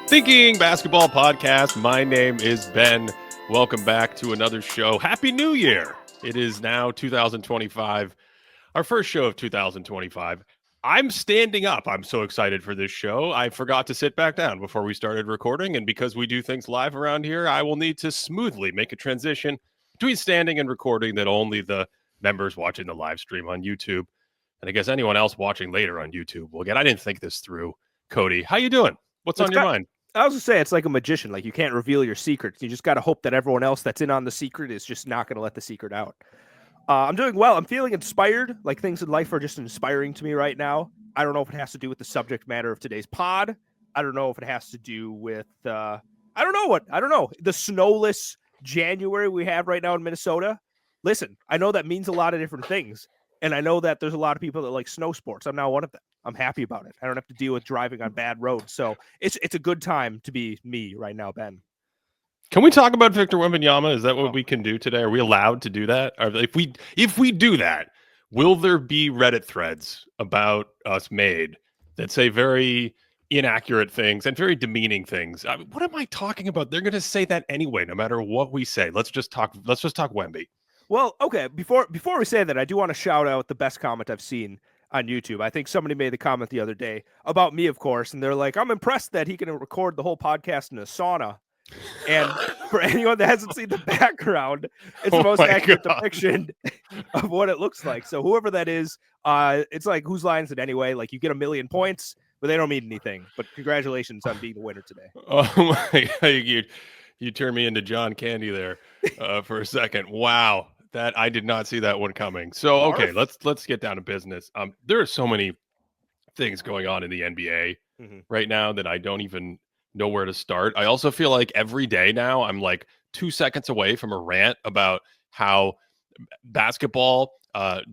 Thinking Basketball Podcast. My name is Ben. Welcome back to another show. Happy New Year. It is now 2025, our first show of 2025. I'm standing up. I'm so excited for this show. I forgot to sit back down before we started recording, and because we do things live around here, I will need to smoothly make a transition between standing and recording that only the members watching the live stream on YouTube, and I guess anyone else watching later on YouTube will get. I didn't think this through. Cody, how you doing? What's on your mind? I was going to say, it's like a magician. Like, you can't reveal your secrets. You just got to hope that everyone else that's in on the secret is just not going to let the secret out. I'm doing well. I'm feeling inspired. Like, things in life are just inspiring to me right now. I don't know if it has to do with the subject matter of today's pod. I don't know if it has to do with, I don't know. The snowless January we have right now in Minnesota. Listen, I know that means a lot of different things. And I know that there's a lot of people that like snow sports. I'm now one of them. I'm happy about it. I don't have to deal with driving on bad roads. So it's a good time to be me right now, Ben. Can we talk about Victor Wembanyama? Is that what we can do today? Are we allowed to do that? Or if we do that, will there be Reddit threads about us made that say very inaccurate things and very demeaning things? I mean, what am I talking about? They're going to say that anyway, no matter what we say. Let's just talk Wemby. Well, okay. Before we say that, I do want to shout out the best comment I've seen on YouTube. I think somebody made the comment the other day about me, of course, and they're like, I'm impressed that he can record the whole podcast in a sauna. And for anyone that hasn't seen the background, it's the most accurate depiction of what it looks like. So whoever that is, it's like, whose line is it anyway? Like, you get 1 million points, but they don't mean anything. But congratulations on being the winner today. Oh my God, you turned me into John Candy there for a second. Wow. That I did not see that one coming. So okay, let's get down to business. There are so many things going on in the NBA right now that I don't even know where to start. I also feel like every day now I'm like 2 seconds away from a rant about how basketball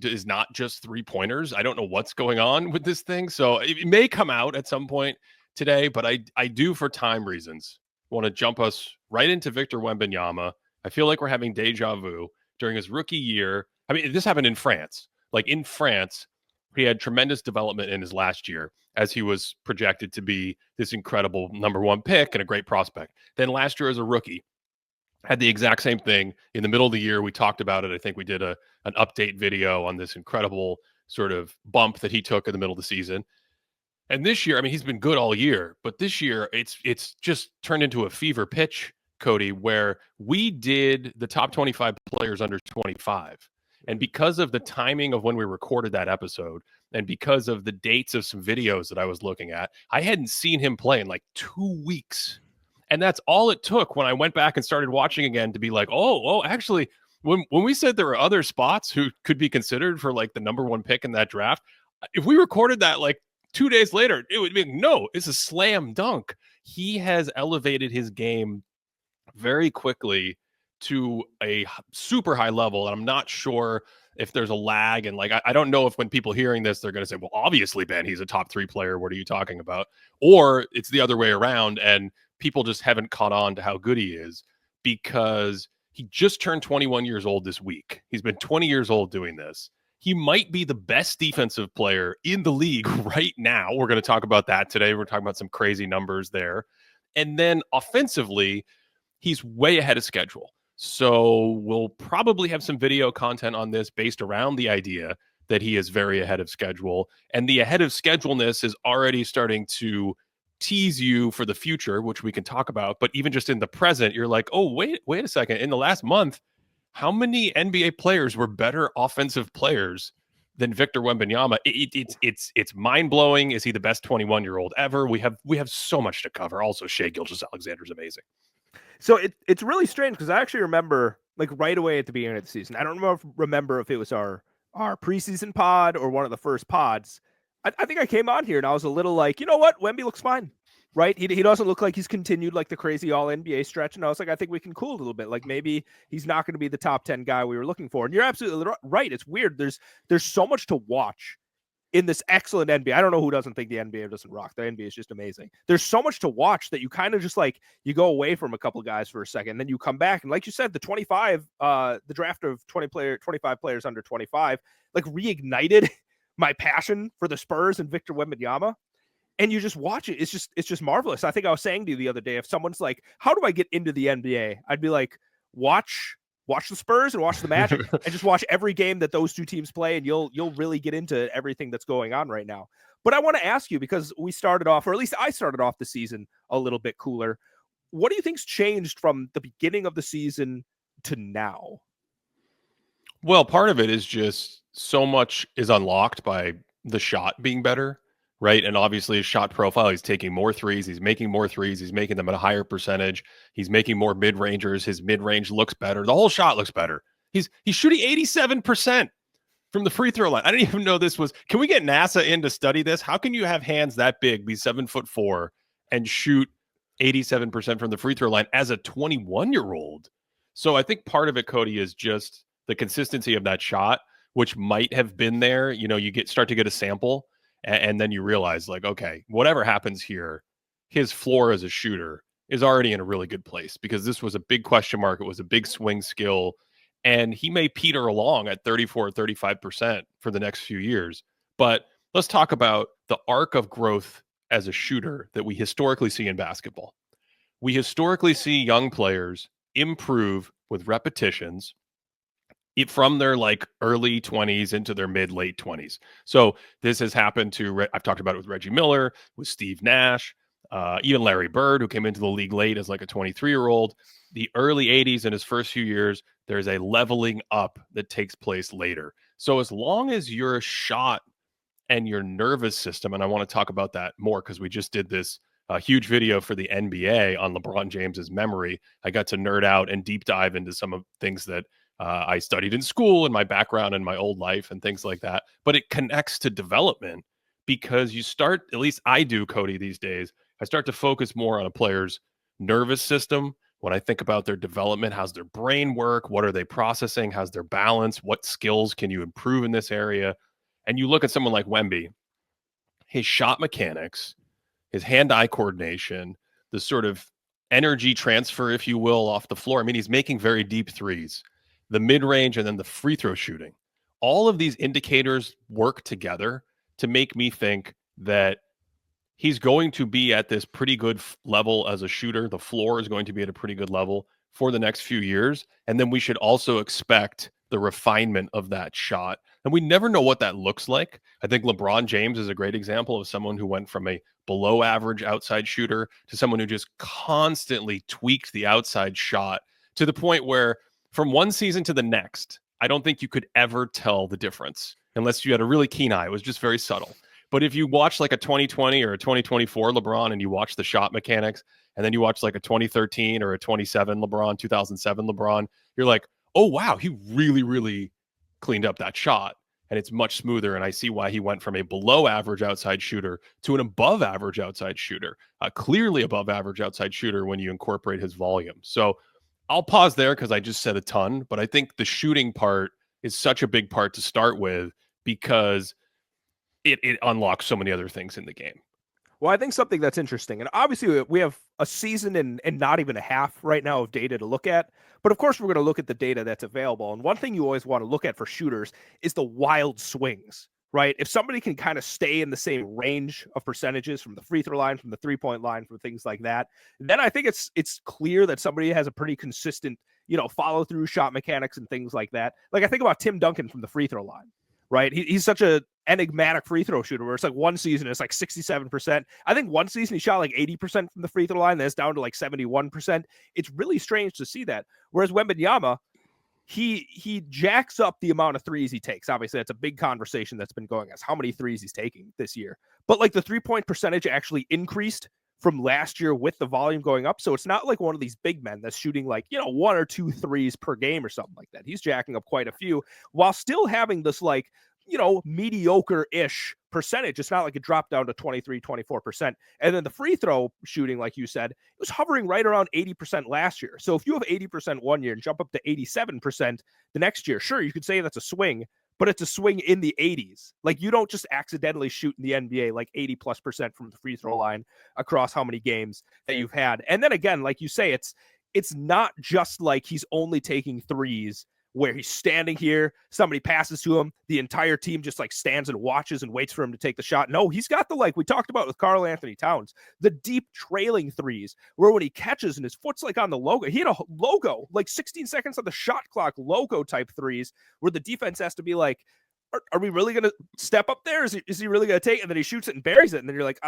is not just 3-pointers. I don't know what's going on with this thing. So it may come out at some point today, but I do, for time reasons, want to jump us right into Victor Wembanyama. I feel like we're having deja vu. During his rookie year, I mean, this happened in France. Like, in France, he had tremendous development in his last year as he was projected to be this incredible number 1 pick and a great prospect. Then last year as a rookie, had the exact same thing. In the middle of the year, we talked about it. I think we did an update video on this incredible sort of bump that he took in the middle of the season. And this year, I mean, he's been good all year, but this year it's just turned into a fever pitch, Cody, where we did the top 25 players under 25. And because of the timing of when we recorded that episode, and because of the dates of some videos that I was looking at, I hadn't seen him play in like 2 weeks. And that's all it took when I went back and started watching again to be like, oh, actually, when we said there were other spots who could be considered for like the number 1 pick in that draft, if we recorded that like 2 days later, it would be, no, it's a slam dunk. He has elevated his game very quickly to a super high level. And I'm not sure if there's a lag. And like, I don't know if when people hearing this, they're going to say, well, obviously, Ben, he's a top 3 player. What are you talking about? Or it's the other way around. And people just haven't caught on to how good he is because he just turned 21 years old this week. He's been 20 years old doing this. He might be the best defensive player in the league right now. We're going to talk about that today. We're talking about some crazy numbers there. And then offensively, he's way ahead of schedule. So we'll probably have some video content on this based around the idea that he is very ahead of schedule. And the ahead of scheduleness is already starting to tease you for the future, which we can talk about. But even just in the present, you're like, oh, wait a second. In the last month, how many NBA players were better offensive players than Victor Wembanyama? It's mind-blowing. Is he the best 21-year-old ever? We have so much to cover. Also, Shai Gilgeous-Alexander's amazing. So it's really strange because I actually remember, like, right away at the beginning of the season, I don't remember if it was our preseason pod or one of the first pods. I think I came on here and I was a little like, you know what? Wemby looks fine, right? He doesn't look like he's continued like the crazy all NBA stretch. And I was like, I think we can cool a little bit. Like, maybe he's not going to be the top 10 guy we were looking for. And you're absolutely right. It's weird. There's so much to watch in this excellent NBA. I don't know who doesn't think the NBA doesn't rock. The NBA is just amazing. There's so much to watch that you kind of just like, you go away from a couple guys for a second, and then you come back. And like you said, the 25, the draft of 25 players under 25, like reignited my passion for the Spurs and Victor Wembanyama. and you just watch it. It's just marvelous. I think I was saying to you the other day, if someone's like, how do I get into the NBA? I'd be like, watch the Spurs and watch the Magic and just watch every game that those two teams play, and you'll really get into everything that's going on right now. But I want to ask you, because we started off, or at least I started off the season a little bit cooler. What do you think's changed from the beginning of the season to now? Well, part of it is just so much is unlocked by the shot being better, right? And obviously his shot profile, he's taking more threes, he's making more threes, he's making them at a higher percentage, he's making more mid-rangers, his mid-range looks better. The whole shot looks better. He's shooting 87% from the free throw line. I didn't even know this was. Can we get NASA in to study this? How can you have hands that big, be 7'4", and shoot 87% from the free throw line as a 21-year-old? So I think part of it, Cody, is just the consistency of that shot, which might have been there. You know, start to get a sample, and then you realize, like, okay, whatever happens here, his floor as a shooter is already in a really good place, because this was a big question mark. It was a big swing skill, and he may peter along at 34 or 35% for the next few years. But let's talk about the arc of growth as a shooter that we historically see in basketball. We historically see young players improve with repetitions from their like early 20s into their mid late 20s. So this has happened to, I've talked about it with Reggie Miller, with Steve Nash, even Larry Bird, who came into the league late as like a 23-year-old. The early 80s, in his first few years, there's a leveling up that takes place later. So as long as your shot and your nervous system, and I want to talk about that more because we just did this huge video for the NBA on LeBron James's memory. I got to nerd out and deep dive into some of things that I studied in school and my background and my old life and things like that. But it connects to development, because you start, at least I do, Cody, these days, I start to focus more on a player's nervous system when I think about their development. How's their brain work? What are they processing? How's their balance? What skills can you improve in this area? And you look at someone like Wemby, his shot mechanics, his hand-eye coordination, the sort of energy transfer, if you will, off the floor. I mean, he's making very deep threes, the mid-range, and then the free throw shooting. All of these indicators work together to make me think that he's going to be at this pretty good level as a shooter. The floor is going to be at a pretty good level for the next few years. And then we should also expect the refinement of that shot. And we never know what that looks like. I think LeBron James is a great example of someone who went from a below average outside shooter to someone who just constantly tweaked the outside shot to the point where from one season to the next, I don't think you could ever tell the difference unless you had a really keen eye. It was just very subtle. But if you watch like a 2020 or a 2024 LeBron and you watch the shot mechanics, and then you watch like a 2013 or a 27 LeBron, 2007 LeBron, you're like, oh, wow, he really, really cleaned up that shot. And it's much smoother. And I see why he went from a below average outside shooter to an above average outside shooter, clearly above average outside shooter when you incorporate his volume. So I'll pause there because I just said a ton, but I think the shooting part is such a big part to start with, because it unlocks so many other things in the game. Well, I think something that's interesting, and obviously we have a season and not even a half right now of data to look at, but of course we're going to look at the data that's available. And one thing you always want to look at for shooters is the wild swings, right? If somebody can kind of stay in the same range of percentages from the free throw line, from the 3-point line, from things like that, then I think it's clear that somebody has a pretty consistent, follow through shot mechanics and things like that. Like I think about Tim Duncan from the free throw line, right? He's such a enigmatic free throw shooter where it's like one season it's like 67%. I think one season he shot like 80% from the free throw line. That's down to like 71%. It's really strange to see that. Whereas Wembanyama, he jacks up the amount of threes he takes. Obviously, that's a big conversation that's been going on, how many threes he's taking this year. But like the 3-point percentage actually increased from last year with the volume going up. So it's not like one of these big men that's shooting like, 1 or 2 threes per game or something like that. He's jacking up quite a few while still having this like, mediocre-ish percentage. It's not like it dropped down to 23, 24%. And then the free throw shooting, like you said, it was hovering right around 80% last year. So if you have 80% one year and jump up to 87% the next year, sure, you could say that's a swing, but it's a swing in the 80s. Like you don't just accidentally shoot in the NBA like 80+% from the free throw line across how many games that you've had. And then again, like you say, it's not just like he's only taking threes where he's standing here, somebody passes to him, the entire team just like stands and watches and waits for him to take the shot. No, he's got the, like we talked about with Karl Anthony Towns, the deep trailing threes where when he catches and his foot's like on the logo, he had a logo, like 16 seconds on the shot clock logo type threes where the defense has to be like, are we really going to step up there? Is he really going to take it? And then he shoots it and buries it. And then you're like,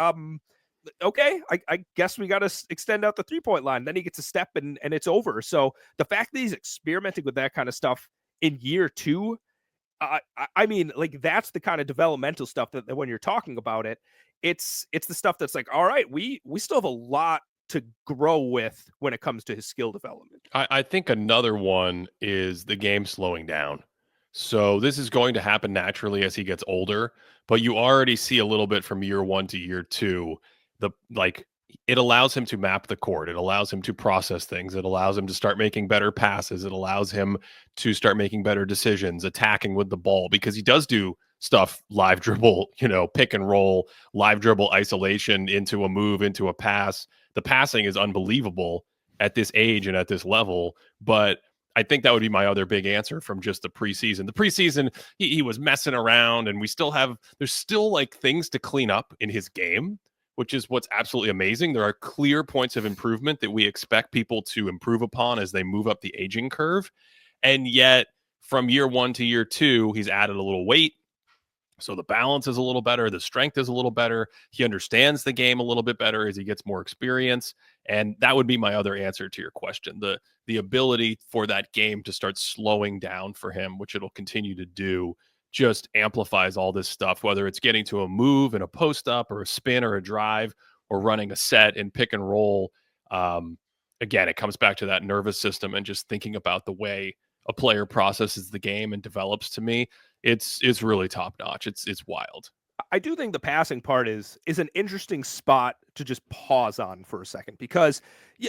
okay, I guess we got to extend out the 3-point line. Then he gets a step and it's over. So the fact that he's experimenting with that kind of stuff in year 2, I mean, like that's the kind of developmental stuff that when you're talking about it, it's the stuff that's like, all right, we still have a lot to grow with when it comes to his skill development. I think another one is the game slowing down. So this is going to happen naturally as he gets older, but you already see a little bit from year 1 to year 2. It allows him to map the court. It allows him to process things. It allows him to start making better passes. It allows him to start making better decisions, attacking with the ball, because he does do stuff, live dribble, pick and roll, live dribble isolation into a move, into a pass. The passing is unbelievable at this age and at this level, but I think that would be my other big answer from just the preseason. The preseason, he was messing around, and there's still like things to clean up in his game, which is what's absolutely amazing. There are clear points of improvement that we expect people to improve upon as they move up the aging curve. And yet from year 1 to year 2, he's added a little weight. So the balance is a little better. The strength is a little better. He understands the game a little bit better as he gets more experience. And that would be my other answer to your question. The ability for that game to start slowing down for him, which it'll continue to do, just amplifies all this stuff, whether it's getting to a move and a post up or a spin or a drive or running a set and pick and roll. Again, it comes back to that nervous system and just thinking about the way a player processes the game and develops. To me, it's really top notch. It's wild. I do think the passing part is an interesting spot to just pause on for a second, because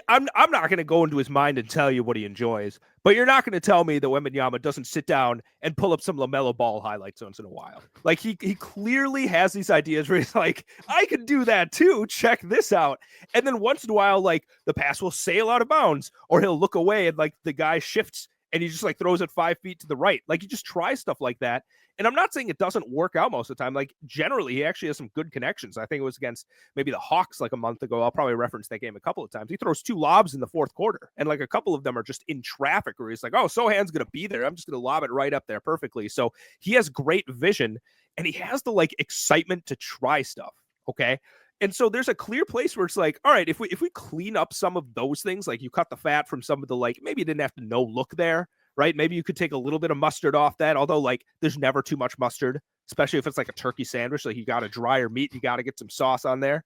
I'm not going to go into his mind and tell you what he enjoys, but you're not going to tell me that Wembanyama doesn't sit down and pull up some LaMelo Ball highlights once in a while. Like he clearly has these ideas where he's like, I could do that too. Check this out. And then once in a while, like the pass will sail out of bounds, or he'll look away and like the guy shifts and he just like throws it 5 feet to the right. Like he just tries stuff like that. And I'm not saying it doesn't work out most of the time. Like generally, he actually has some good connections. I think it was against maybe the Hawks like a month ago. I'll probably reference that game a couple of times. He throws 2 lobs in the 4th quarter, and like a couple of them are just in traffic where he's like, oh, Sohan's going to be there. I'm just going to lob it right up there perfectly. So he has great vision, and he has the like excitement to try stuff. Okay. And so there's a clear place where it's like, all right, if we clean up some of those things, like you cut the fat from some of the, like, maybe you didn't have to no look there, right? Maybe you could take a little bit of mustard off that, although like there's never too much mustard, especially if it's like a turkey sandwich. Like you got a drier meat, you got to get some sauce on there.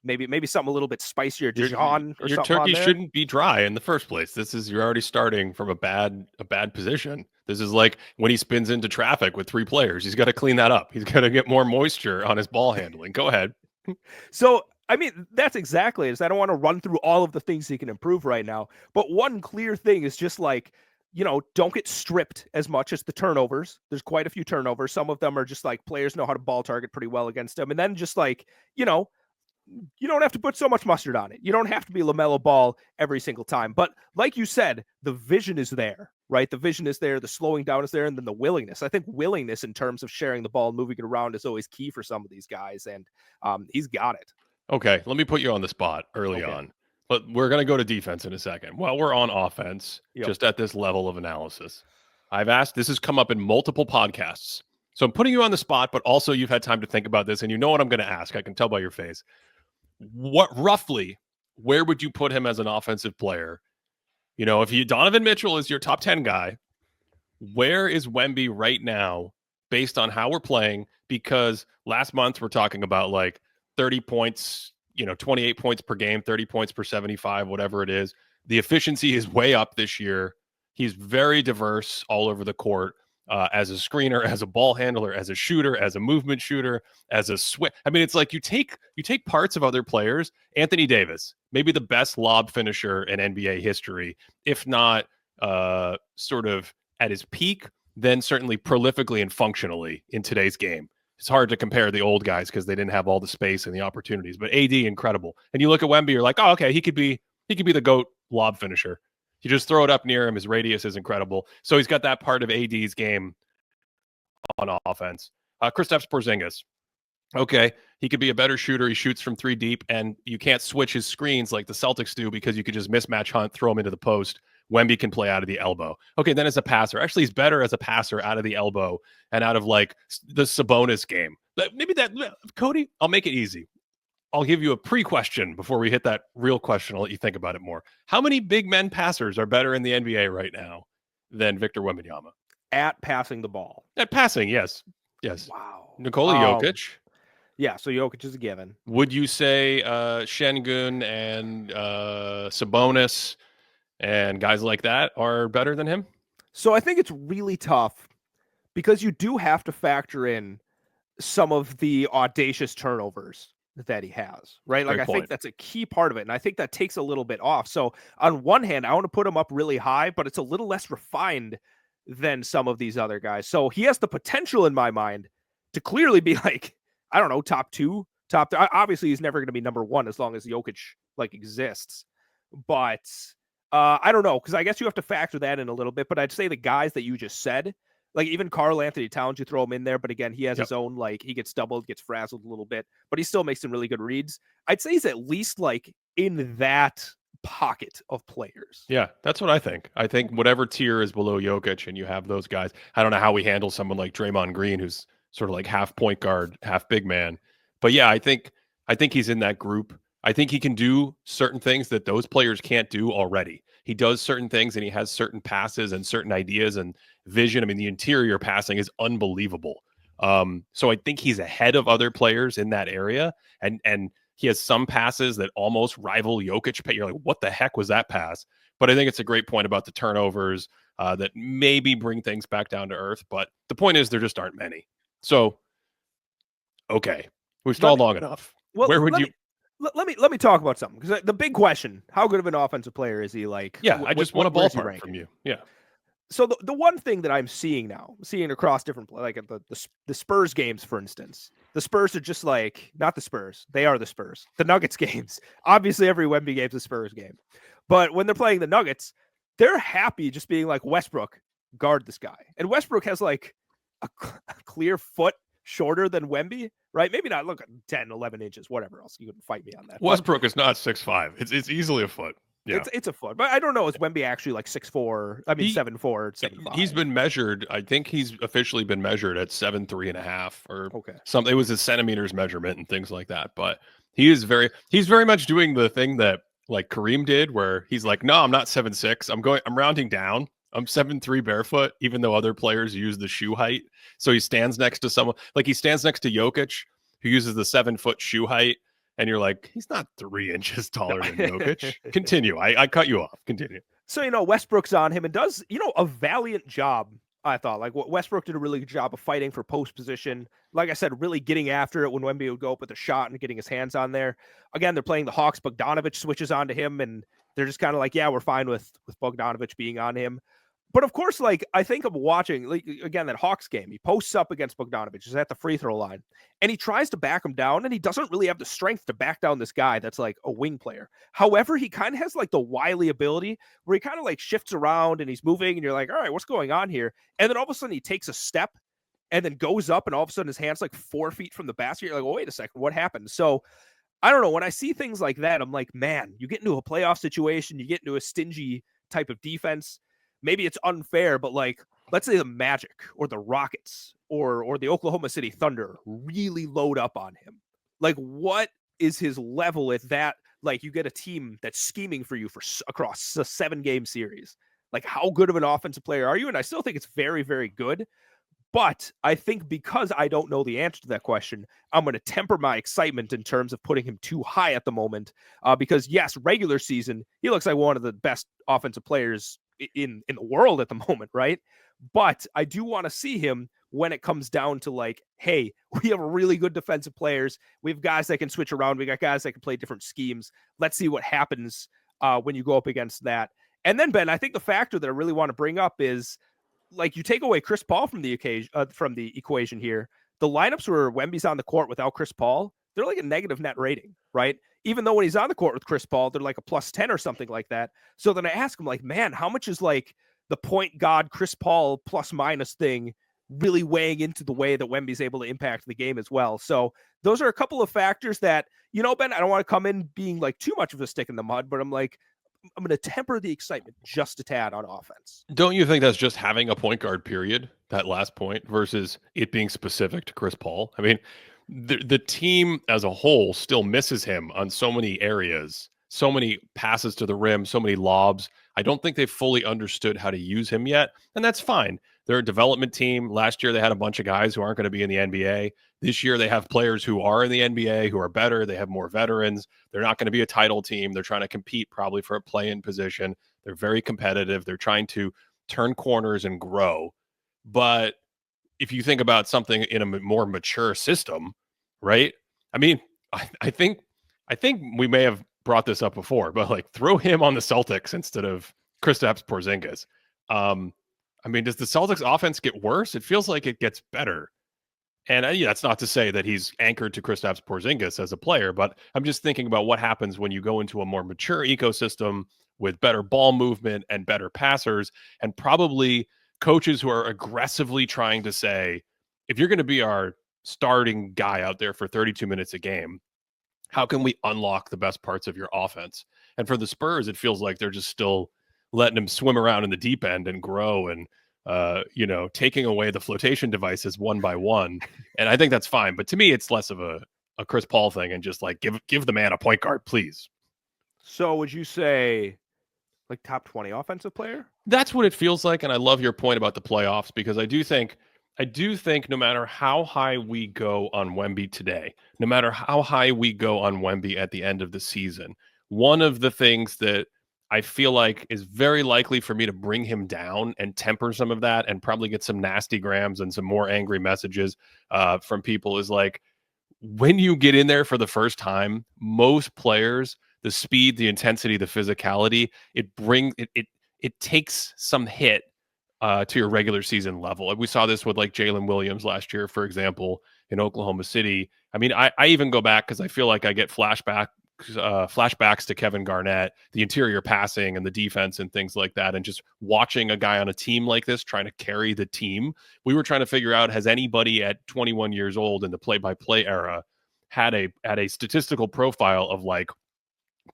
Maybe something a little bit spicier, Dijon or your something. Your turkey shouldn't be dry in the first place. You're already starting from a bad position. This is like when he spins into traffic with 3 players. He's got to clean that up. He's got to get more moisture on his ball handling. Go ahead. So, I mean, that's exactly it. I don't want to run through all of the things he can improve right now. But one clear thing is just like, don't get stripped as much as the turnovers. There's quite a few turnovers. Some of them are just like players know how to ball target pretty well against them. And then just like, you don't have to put so much mustard on it. You don't have to be LaMelo Ball every single time. But like you said, the vision is there, right? The vision is there. The slowing down is there. And then the willingness. I think willingness in terms of sharing the ball and moving it around is always key for some of these guys. And he's got it. Okay, let me put you on the spot early on. But we're going to go to defense in a second. Well, we're on offense, just at this level of analysis. I've asked, this has come up in multiple podcasts. So I'm putting you on the spot, but also you've had time to think about this, and you know what I'm going to ask. I can tell by your face. Where would you put him as an offensive player? If Donovan Mitchell is your top 10 guy, where is Wemby right now based on how we're playing? Because last month we're talking about like 30 points, 28 points per game, 30 points per 75, whatever it is. The efficiency is way up this year. He's very diverse all over the court, as a screener, as a ball handler, as a shooter, as a movement shooter, as a switch. I mean, it's like you take parts of other players. Anthony Davis, maybe the best lob finisher in NBA history, if not sort of at his peak, then certainly prolifically and functionally in today's game. It's hard to compare the old guys because they didn't have all the space and the opportunities. But AD, incredible. And you look at Wemby, you're like, oh, okay, he could be the GOAT lob finisher. You just throw it up near him. His radius is incredible. So he's got that part of AD's game on offense. Kristaps Porzingis. Okay, he could be a better shooter. He shoots from 3 deep, and you can't switch his screens like the Celtics do because you could just mismatch Hunt, throw him into the post. Wemby can play out of the elbow. Okay, then as a passer, actually, he's better as a passer out of the elbow and out of like the Sabonis game. But maybe that, Cody, I'll make it easy. I'll give you a pre-question before we hit that real question. I'll let you think about it more. How many big men passers are better in the NBA right now than Victor Wembanyama? At passing the ball. At passing, yes. Yes. Wow. Nikola Jokic. Yeah, so Jokic is a given. Would you say Şengün and Sabonis and guys like that are better than him? So I think it's really tough because you do have to factor in some of the audacious turnovers that he has, right? Like, I think that's a key part of it. And I think that takes a little bit off. So on one hand, I want to put him up really high, but it's a little less refined than some of these other guys. So he has the potential in my mind to clearly be like, I don't know, top 2, top 3. Obviously he's never going to be number 1 as long as Jokic like exists. But I don't know, because I guess you have to factor that in a little bit. But I'd say the guys that you just said, like even Karl Anthony Towns, you throw him in there. But again, he has his own, like, he gets doubled, gets frazzled a little bit, but he still makes some really good reads. I'd say he's at least like in that pocket of players. Yeah, that's what I think. I think whatever tier is below Jokic and you have those guys. I don't know how we handle someone like Draymond Green, who's sort of like half point guard, half big man. But yeah, I think he's in that group. I think he can do certain things that those players can't do already. He does certain things and he has certain passes and certain ideas and vision. I mean, the interior passing is unbelievable. So I think he's ahead of other players in that area. And he has some passes that almost rival Jokic. You're like, what the heck was that pass? But I think it's a great point about the turnovers that maybe bring things back down to earth. But the point is there just aren't many. So, okay, we've stalled long enough. Well, Where would you? Let me talk about something, because the big question: how good of an offensive player is he? Like, yeah, I just want a ballpark from you. Yeah. So the one thing that I'm seeing across different, like at the Spurs games, for instance, the Spurs are just like, not the Spurs, they are the Spurs. The Nuggets games, obviously every Wemby game is a Spurs game, but when they're playing the Nuggets, they're happy just being like, Westbrook, guard this guy, and Westbrook has like a clear foot shorter than Wemby, right? Maybe not, look, 10, 11 inches, whatever else. You couldn't fight me on that. Westbrook is not 6'5". It's easily a foot. Yeah. It's a foot, but I don't know. Is Wemby actually like 6'4"? I mean, 7'4", 7'5". He's been measured. I think he's officially been measured at 7'3.5" or something. It was his centimeters measurement and things like that. But he's very much doing the thing that like Kareem did, where he's like, no, I'm not 7'6". I'm rounding down. I'm 7'3" barefoot, even though other players use the shoe height. So he stands next to someone, like he stands next to Jokic, who uses the 7-foot shoe height. And you're like, he's not 3 inches taller than Jokic. Continue. I cut you off. Continue. So, Westbrook's on him and does, a valiant job, I thought. Like, Westbrook did a really good job of fighting for post position. Like I said, really getting after it when Wemby would go up with a shot and getting his hands on there. Again, they're playing the Hawks. Bogdanovich switches onto him, and they're just kind of like, yeah, we're fine with Bogdanovich being on him. But of course, like, I think I'm watching, like, again, that Hawks game. He posts up against Bogdanovich. He's at the free throw line, and he tries to back him down, and he doesn't really have the strength to back down this guy that's like a wing player. However, he kind of has like the wily ability where he kind of like shifts around and he's moving, and you're like, all right, what's going on here? And then all of a sudden he takes a step and then goes up, and all of a sudden his hand's like 4 feet from the basket. You're like, well, wait a second, what happened? So I don't know. When I see things like that, I'm like, man, you get into a playoff situation, you get into a stingy type of defense. Maybe it's unfair, but like, let's say the Magic or the Rockets or the Oklahoma City Thunder really load up on him. Like, what is his level if that, like, you get a team that's scheming for you for across a 7-game series? Like, how good of an offensive player are you? And I still think it's very, very good. But I think because I don't know the answer to that question, I'm going to temper my excitement in terms of putting him too high at the moment. Because yes, regular season, he looks like one of the best offensive players in the world at the moment, right? But I do want to see him when it comes down to like, hey, we have really good defensive players. We have guys that can switch around. We got guys that can play different schemes. Let's see what happens when you go up against that. And then, Ben, I think the factor that I really want to bring up is, like, you take away Chris Paul from the equation here. The lineups where Wemby's on the court without Chris Paul, they're like a negative net rating, right? even though when he's on the court with Chris Paul, they're like a plus 10 or something like that. So then I ask him, like, man, how much is like the point guard Chris Paul plus minus thing really weighing into the way that Wemby's able to impact the game as well? So those are a couple of factors that, Ben, I don't want to come in being like too much of a stick in the mud, but I'm going to temper the excitement just a tad on offense. Don't you think that's just having a point guard, period, that last point, versus it being specific to Chris Paul? I mean, the team as a whole still misses him on so many areas, so many passes to the rim, so many lobs. I don't think they've fully understood how to use him yet, and that's fine. They're a development team. Last year, they had a bunch of guys who aren't going to be in the NBA. This year, they have players who are in the NBA who are better. They have more veterans. They're not going to be a title team. They're trying to compete probably for a play-in position. They're very competitive. They're trying to turn corners and grow. But if you think about something in a more mature system, right? I mean, I think we may have brought this up before, but like throw him on the Celtics instead of Kristaps Porzingis. I mean, does the Celtics offense get worse? It feels like it gets better. And yeah, that's not to say that he's anchored to Kristaps Porzingis as a player, but I'm just thinking about what happens when you go into a more mature ecosystem with better ball movement and better passers, and probably coaches who are aggressively trying to say, if you're going to be our starting guy out there for 32 minutes a game, how can we unlock the best parts of your offense? And for the Spurs, it feels like they're just still letting him swim around in the deep end and grow and taking away the flotation devices one by one. And I think that's fine. But to me, it's less of a Chris Paul thing and just like give the man a point guard, please. So would you say like top 20 offensive player? That's what it feels like. And I love your point about the playoffs, because I do think no matter how high we go on Wemby today, no matter how high we go on Wemby at the end of the season, one of the things that I feel like is very likely for me to bring him down and temper some of that and probably get some nasty grams and some more angry messages from people is like, when you get in there for the first time, most players, the speed, the intensity, the physicality, it takes some hit to your regular season level. We saw this with like Jalen Williams last year, for example, in Oklahoma City. I mean, I even go back because I feel like I get flashbacks to Kevin Garnett, the interior passing and the defense and things like that. And just watching a guy on a team like this trying to carry the team, we were trying to figure out, has anybody at 21 years old in the play-by-play era had a statistical profile of like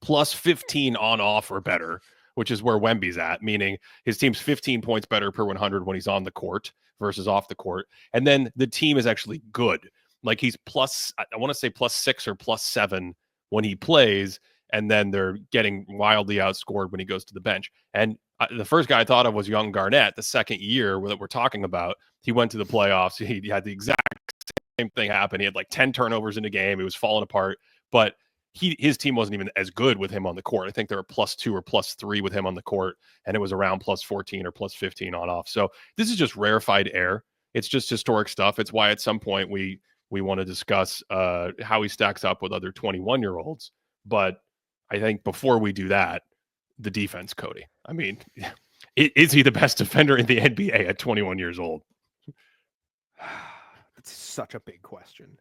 plus 15 on off or better, which is where Wemby's at, meaning his team's 15 points better per 100 when he's on the court versus off the court. And then the team is actually good. Like he's plus, I want to say plus 6 or plus 7 when he plays, and then they're getting wildly outscored when he goes to the bench. And the first guy I thought of was young Garnett. The second year that we're talking about, he went to the playoffs. He had the exact same thing happen. He had like 10 turnovers in a game. He was falling apart, but his team wasn't even as good with him on the court. I think they were plus 2 or plus 3 with him on the court, and it was around plus 14 or plus 15 on off. So this is just rarefied air. It's just historic stuff. It's why at some point we want to discuss how he stacks up with other 21-year-olds. But I think before we do that, the defense, Cody. I mean, is he the best defender in the NBA at 21 years old? That's such a big question.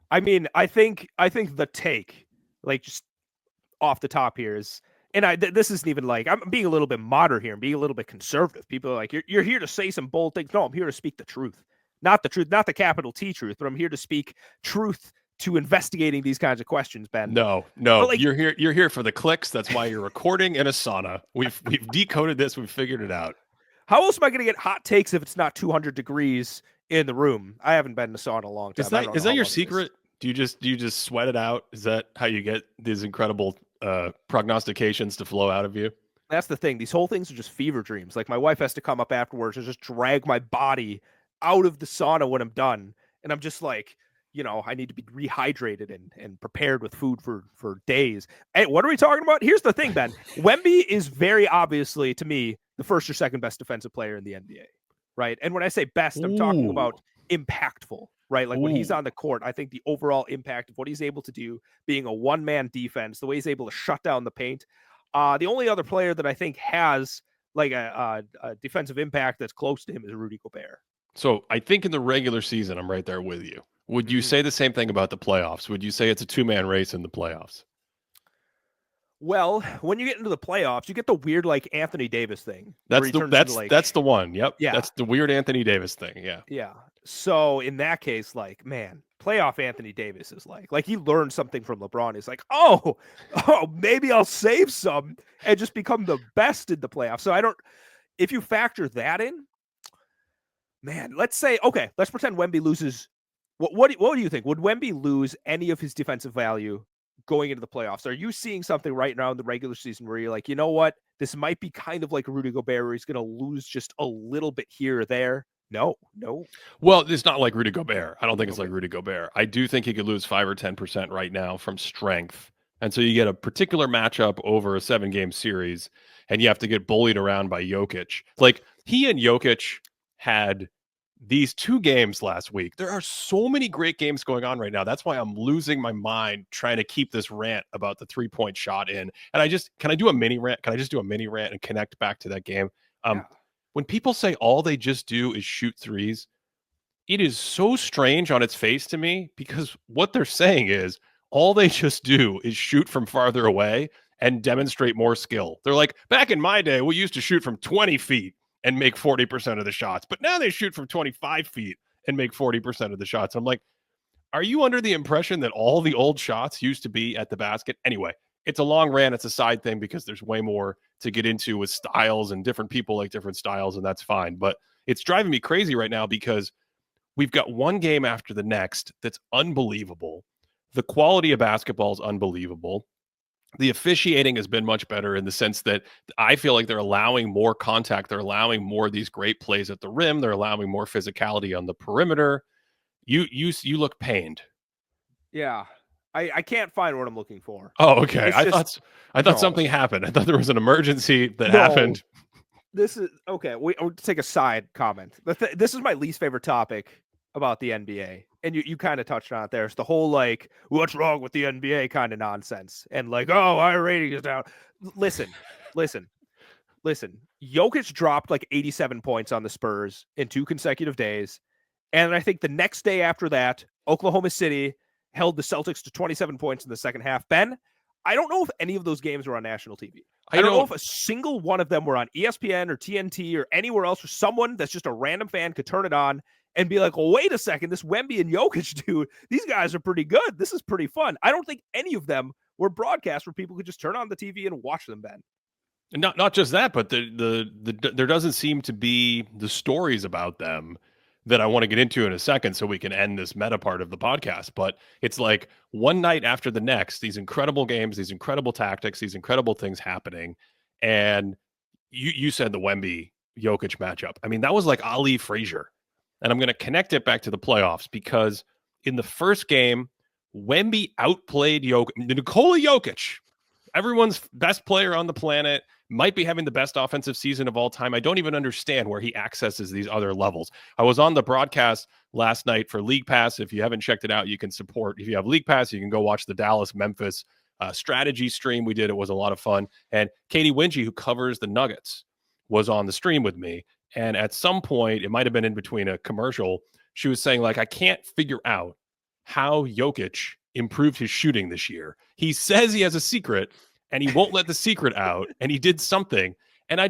I mean, I think the take, like just off the top here is, and this isn't even like, I'm being a little bit modern here and being a little bit conservative. People are like, you're here to say some bold things. No, I'm here to speak the truth. Not the truth, not the capital T truth, but I'm here to speak truth to investigating these kinds of questions, Ben. No, like, you're here for the clicks. That's why you're recording in a sauna. We've decoded this. We've figured it out. How else am I going to get hot takes if it's not 200 degrees in the room? I haven't been in a sauna in a long time. Is that your secret? Do you just sweat it out? Is that how you get these incredible prognostications to flow out of you? That's the thing. These whole things are just fever dreams. Like my wife has to come up afterwards and just drag my body out of the sauna when I'm done. And I'm just like, I need to be rehydrated and prepared with food for days. Hey, what are we talking about? Here's the thing, Ben. Wemby is very obviously, to me, the first or second best defensive player in the NBA, right? And when I say best, I'm talking about impactful, right? Like when he's on the court, I think the overall impact of what he's able to do, being a one-man defense, the way he's able to shut down the paint. The only other player that I think has like a defensive impact that's close to him is Rudy Gobert. So I think in the regular season, I'm right there with you. Would you say the same thing about the playoffs? Would you say it's a two-man race in the playoffs? Well, when you get into the playoffs, you get the weird like Anthony Davis thing where That's he the turns into that's like that's the one. Yep. yeah, That's the weird Anthony Davis thing. Yeah. yeah. So in that case, like, man, playoff Anthony Davis is like he learned something from LeBron. He's like, oh, maybe I'll save some and just become the best in the playoffs. So I don't. If you factor that in, man, let's say okay, let's pretend Wemby loses. What do you think? Would Wemby lose any of his defensive value going into the playoffs? Are you seeing something right now in the regular season where you're like, you know what, this might be kind of like Rudy Gobert, where he's going to lose just a little bit here or there? No, no. Well, it's not like Rudy Gobert. I don't think it's like Okay. Rudy Gobert. I do think he could lose 5 or 10% right now from strength. And so you get a particular matchup over a 7-game series, and you have to get bullied around by Jokic. Like, he and Jokic had these 2 games last week. There are so many great games going on right now. That's why I'm losing my mind trying to keep this rant about the 3-point shot in. And can I do a mini rant? Can I just do a mini rant and connect back to that game? Um, Yeah. when people say all they just do is shoot threes, it is so strange on its face to me because what they're saying is all they just do is shoot from farther away and demonstrate more skill. They're like, back in my day, we used to shoot from 20 feet and make 40% of the shots, but now they shoot from 25 feet and make 40% of the shots. I'm like, are you under the impression that all the old shots used to be at the basket? Anyway, it's a long rant. It's a side thing because there's way more to get into with styles and different people like different styles, and that's fine. But it's driving me crazy right now because we've got one game after the next that's unbelievable. The quality of basketball is unbelievable. The officiating has been much better in the sense that I feel like they're allowing more contact. They're allowing more of these great plays at the rim. They're allowing more physicality on the perimeter. You look pained. Yeah. I can't find what I'm looking for. Oh, okay. It's just I thought no. something happened. I thought there was an emergency that No. happened. This is okay. I'll take a side comment. This is my least favorite topic about the NBA, and you kind of touched on it. There's the whole like, what's wrong with the NBA kind of nonsense, and like, oh, our rating is down. Listen, listen, listen. Jokic dropped like 87 points on the Spurs in 2 consecutive days, and I think the next day after that, Oklahoma City held the Celtics to 27 points in the second half. Ben, I don't know if any of those games were on national TV. I I don't know don't if a single one of them were on ESPN or TNT or anywhere else where someone that's just a random fan could turn it on and be like, well, wait a second, this Wemby and Jokic dude, these guys are pretty good. This is pretty fun. I don't think any of them were broadcast where people could just turn on the TV and watch them, Ben. not just that, but there doesn't seem to be the stories about them that I want to get into in a second so we can end this meta part of the podcast. But it's like one night after the next, these incredible games, these incredible tactics, these incredible things happening. And you said the Wemby Jokic matchup. I mean, that was like Ali Frazier. And I'm going to connect it back to the playoffs because in the first game, Wemby outplayed Nikola Jokic, everyone's best player on the planet, might be having the best offensive season of all time. I don't even understand where he accesses these other levels. I was on the broadcast last night for League Pass. If you haven't checked it out, you can support. If you have League Pass, you can go watch the Dallas Memphis strategy stream we did. It was a lot of fun. And Katie Wingy, who covers the Nuggets, was on the stream with me. And at some point, it might have been in between a commercial, she was saying, like, I can't figure out how Jokic improved his shooting this year. He says he has a secret, and he won't let the secret out, and he did something. And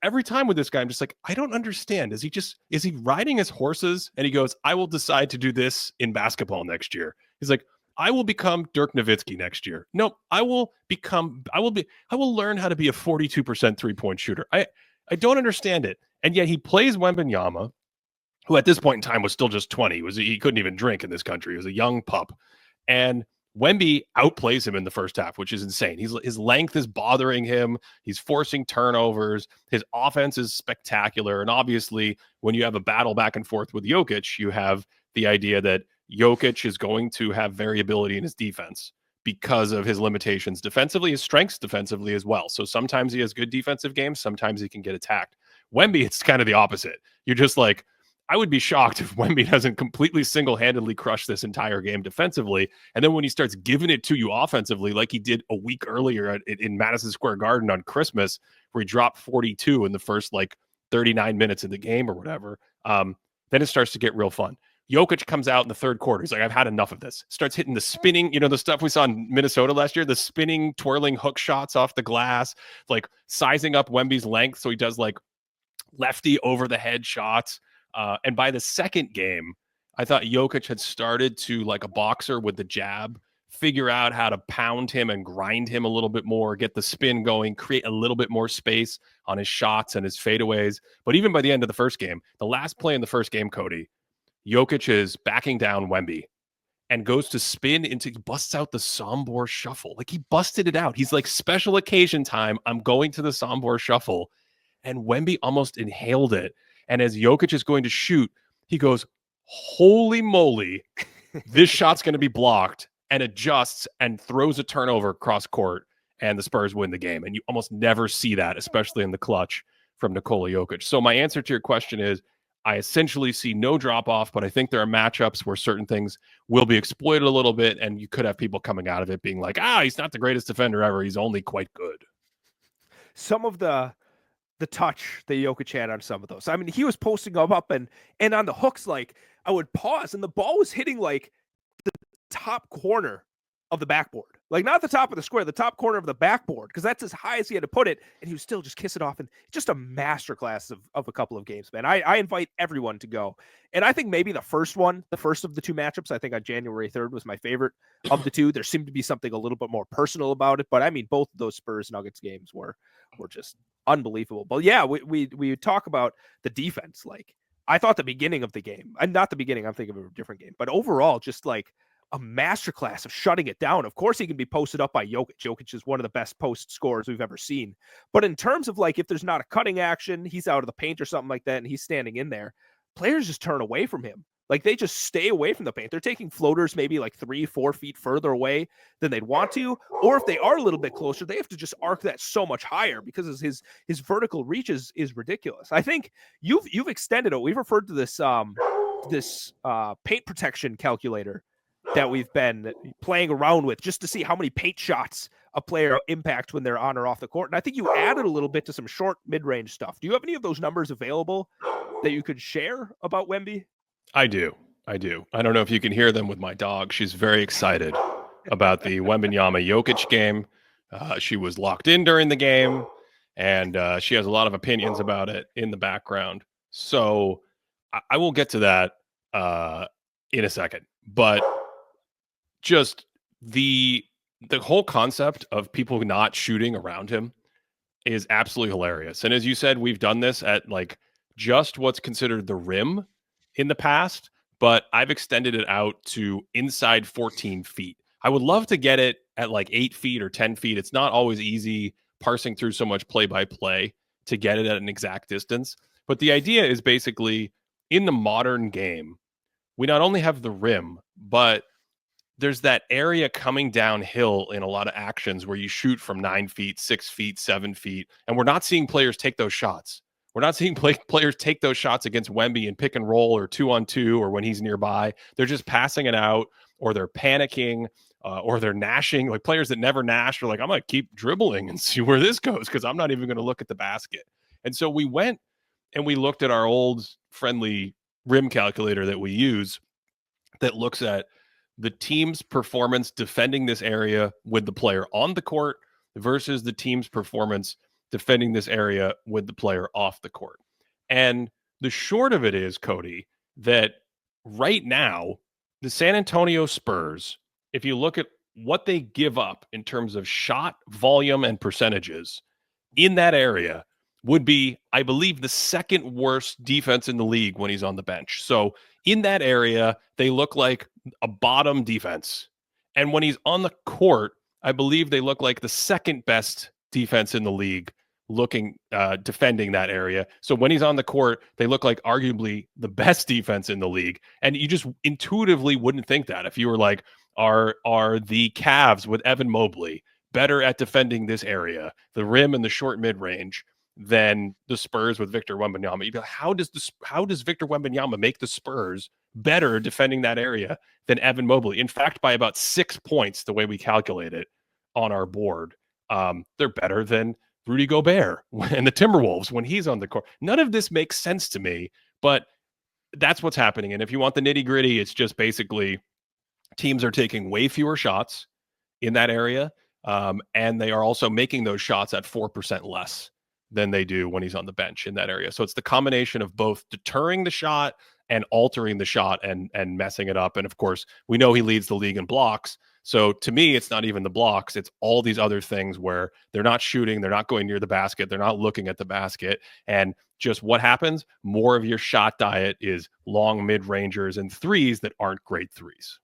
every time with this guy, I'm just like, I don't understand. Is he riding his horses? And he goes, I will decide to do this in basketball next year. He's like, I will become Dirk Nowitzki next year. No, I will learn how to be a 42% 3-point shooter. I don't understand it. And yet he plays Wembanyama, who at this point in time was still just 20. He couldn't even drink in this country. He was a young pup. And Wemby outplays him in the first half, which is insane. His length is bothering him. He's forcing turnovers. His offense is spectacular. And obviously, when you have a battle back and forth with Jokic, you have the idea that Jokic is going to have variability in his defense because of his limitations defensively, his strengths defensively as well. So sometimes he has good defensive games. Sometimes he can get attacked. Wemby, it's kind of the opposite. You're just like, I would be shocked if Wemby doesn't completely single-handedly crush this entire game defensively. And then when he starts giving it to you offensively, like he did a week earlier in Madison Square Garden on Christmas, where he dropped 42 in the first like 39 minutes of the game or whatever, then it starts to get real fun. Jokic comes out in the third quarter. He's like, I've had enough of this. Starts hitting the spinning, the stuff we saw in Minnesota last year, the spinning, twirling hook shots off the glass, like sizing up Wemby's length. So he does like lefty over the head shots. And by the second game, I thought Jokic had started to, like a boxer with the jab, figure out how to pound him and grind him a little bit more, get the spin going, create a little bit more space on his shots and his fadeaways. But even by the end of the first game, the last play in the first game, Cody, Jokic is backing down Wemby and goes to spin into, he busts out the Sombor shuffle. Like he busted it out. He's like, special occasion time, I'm going to the Sombor shuffle. And Wemby almost inhaled it. And as Jokic is going to shoot, he goes, holy moly, this shot's going to be blocked, and adjusts and throws a turnover cross court, and the Spurs win the game. And you almost never see that, especially in the clutch, from Nikola Jokic. So my answer to your question is, I essentially see no drop off, but I think there are matchups where certain things will be exploited a little bit, and you could have people coming out of it being like, he's not the greatest defender ever. He's only quite good. Some of the touch that Jokic had on some of those. I mean, he was posting up and on the hooks, like I would pause and the ball was hitting like the top corner of the backboard. Like not the top of the square, the top corner of the backboard, because that's as high as he had to put it, and he was still just kiss it off. And just a masterclass of a couple of games, man. I invite everyone to go. And I think maybe the first of the two matchups, I think on January 3rd was my favorite of the two. There seemed to be something a little bit more personal about it, but I mean, both of those Spurs Nuggets games were just unbelievable. But yeah, we talk about the defense. Like I thought the beginning of the game, and not the beginning, I'm thinking of a different game, but overall, just like a masterclass of shutting it down. Of course, he can be posted up by Jokic. Jokic is one of the best post scorers we've ever seen. But in terms of like, if there's not a cutting action, he's out of the paint or something like that, and he's standing in there, players just turn away from him. Like they just stay away from the paint. They're taking floaters maybe like 3-4 feet further away than they'd want to. Or if they are a little bit closer, they have to just arc that so much higher because his vertical reach is ridiculous. I think you've extended it. We've referred to this paint protection calculator that we've been playing around with just to see how many paint shots a player impacts when they're on or off the court. And I think you added a little bit to some short mid-range stuff. Do you have any of those numbers available that you could share about Wemby? I do. I don't know if you can hear them with my dog. She's very excited about the Wembanyama Jokic game. She was locked in during the game, and she has a lot of opinions about it in the background. So I will get to that in a second. But just the whole concept of people not shooting around him is absolutely hilarious. And as you said, we've done this at like just what's considered the rim in the past, but I've extended it out to inside 14 feet. I would love to get it at like 8 feet or 10 feet. It's not always easy parsing through so much play by play to get it at an exact distance. But the idea is basically in the modern game, we not only have the rim, but there's that area coming downhill in a lot of actions where you shoot from 9 feet, 6 feet, 7 feet, and we're not seeing players take those shots. We're not seeing players take those shots against Wemby and pick and roll or 2-on-2 or when he's nearby. They're just passing it out, or they're panicking, or they're gnashing. Like players that never gnash are like, I'm going to keep dribbling and see where this goes because I'm not even going to look at the basket. And so we went and we looked at our old friendly rim calculator that we use that looks at the team's performance defending this area with the player on the court versus the team's performance defending this area with the player off the court. And the short of it is, Cody, that right now, the San Antonio Spurs, if you look at what they give up in terms of shot volume and percentages in that area, would be, I believe, the second worst defense in the league when he's on the bench. So in that area, they look like a bottom defense. And when he's on the court, I believe they look like the second best defense in the league defending that area. So when he's on the court, they look like arguably the best defense in the league. And you just intuitively wouldn't think that if you were like, are the Cavs with Evan Mobley better at defending this area, the rim and the short mid-range, than the Spurs with Victor Wembanyama? You'd be like, how does Victor Wembanyama make the Spurs better defending that area than Evan Mobley? In fact, by about 6 points, the way we calculate it on our board, they're better than Rudy Gobert and the Timberwolves when he's on the court. None of this makes sense to me, but that's what's happening. And if you want the nitty gritty, it's just basically teams are taking way fewer shots in that area. And they are also making those shots at 4% less than they do when he's on the bench in that area. So it's the combination of both deterring the shot and altering the shot and messing it up. And of course, we know he leads the league in blocks. So to me, it's not even the blocks. It's all these other things where they're not shooting, they're not going near the basket, they're not looking at the basket. And just what happens? More of your shot diet is long mid-rangers and threes that aren't great threes.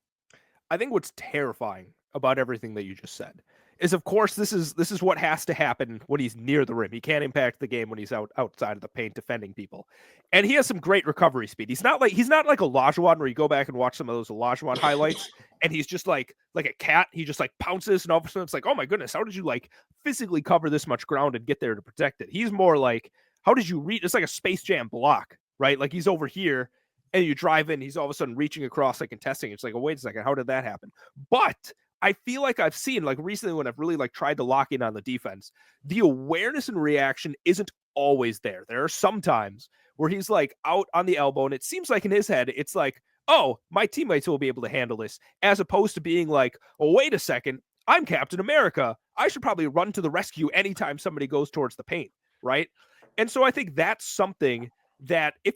I think what's terrifying about everything that you just said is, of course, this is what has to happen when he's near the rim. He can't impact the game when he's outside of the paint defending people, and he has some great recovery speed. He's not like Olajuwon, where you go back and watch some of those Olajuwon highlights, and he's just like a cat. He just like pounces, and all of a sudden it's like, oh my goodness, how did you like physically cover this much ground and get there to protect it? He's more like, how did you read? It's like a Space Jam block, right? Like he's over here, and you drive in, he's all of a sudden reaching across, like contesting. It's like, oh, wait a second, how did that happen? But I feel like I've seen, like recently when I've really like tried to lock in on the defense, the awareness and reaction isn't always there. There are some times where he's like out on the elbow, and it seems like in his head, it's like, oh, my teammates will be able to handle this, as opposed to being like, oh, wait a second, I'm Captain America. I should probably run to the rescue anytime somebody goes towards the paint, right? And so I think that's something that if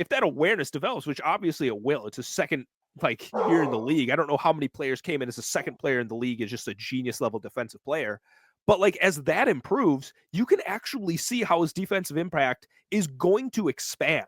that awareness develops, which obviously it will, it's a second like year in the league. I don't know how many players came in as a second player in the league as just a genius level defensive player. But like as that improves, you can actually see how his defensive impact is going to expand,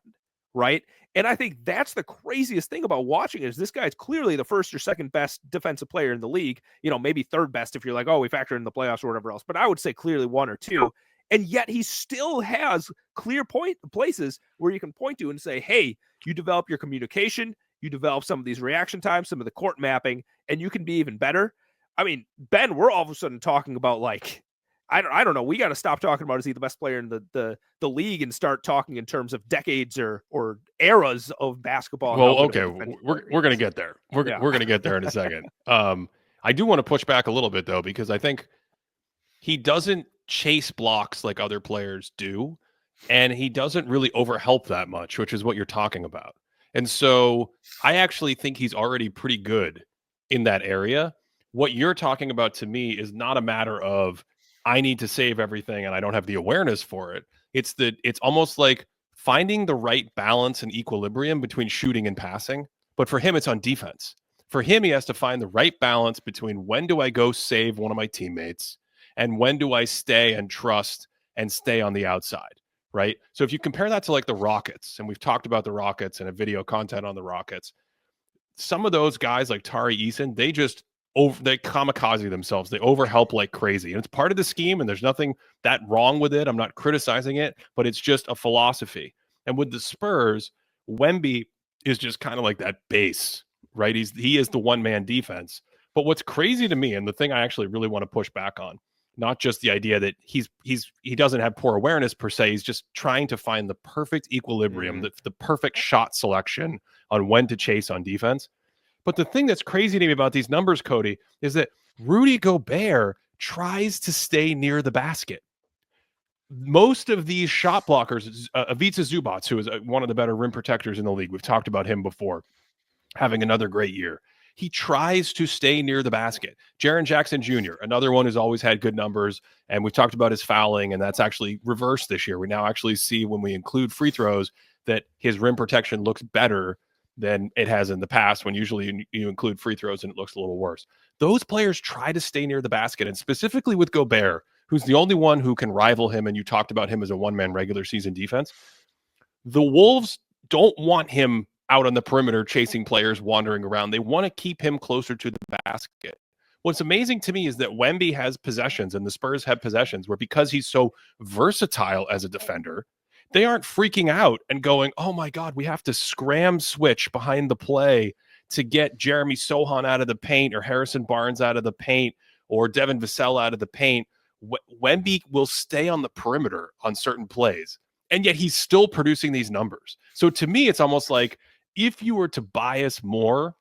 right? And I think that's the craziest thing about watching is this guy's clearly the first or second best defensive player in the league. You know, maybe third best if you're like, oh, we factor in the playoffs or whatever else. But I would say clearly one or two. And yet he still has clear places where you can point to and say, hey, you develop your communication, you develop some of these reaction times, some of the court mapping, and you can be even better. I mean, Ben, we're all of a sudden talking about like, I don't know. We got to stop talking about is he the best player in the league and start talking in terms of decades or eras of basketball. Well, okay, we're going to get there. We're going to get there in a second. I do want to push back a little bit though, because I think he doesn't chase blocks like other players do, and he doesn't really overhelp that much, which is what you're talking about. And so I actually think he's already pretty good in that area. What you're talking about to me is not a matter of I need to save everything and I don't have the awareness for it. It's almost like finding the right balance and equilibrium between shooting and passing. But for him, it's on defense. For him, he has to find the right balance between when do I go save one of my teammates and when do I stay and trust and stay on the outside. Right. So if you compare that to like the Rockets, and we've talked about the Rockets and a video content on the Rockets, some of those guys like Tari Eason, they kamikaze themselves. They overhelp like crazy. And it's part of the scheme, and there's nothing that wrong with it. I'm not criticizing it, but it's just a philosophy. And with the Spurs, Wemby is just kind of like that base, right? He is the one-man defense. But what's crazy to me, and the thing I actually really want to push back on, not just the idea that he doesn't have poor awareness per se. He's just trying to find the perfect equilibrium, the perfect shot selection on when to chase on defense. But the thing that's crazy to me about these numbers, Cody, is that Rudy Gobert tries to stay near the basket. Most of these shot blockers, Ivica Zubac, who is one of the better rim protectors in the league, we've talked about him before, having another great year. He tries to stay near the basket. Jaren Jackson Jr., another one who's always had good numbers, and we've talked about his fouling, and that's actually reversed this year. We now actually see when we include free throws that his rim protection looks better than it has in the past, when usually you include free throws and it looks a little worse. Those players try to stay near the basket, and specifically with Gobert, who's the only one who can rival him, and you talked about him as a one-man regular season defense. The Wolves don't want him out on the perimeter chasing players wandering around. They want to keep him closer to the basket. What's amazing to me is that Wemby has possessions and the Spurs have possessions where, because he's so versatile as a defender, they aren't freaking out and going, oh my God, we have to scram switch behind the play to get Jeremy Sohan out of the paint or Harrison Barnes out of the paint or Devin Vassell out of the paint. Wemby will stay on the perimeter on certain plays, and yet he's still producing these numbers. So to me, it's almost like if you were to bias more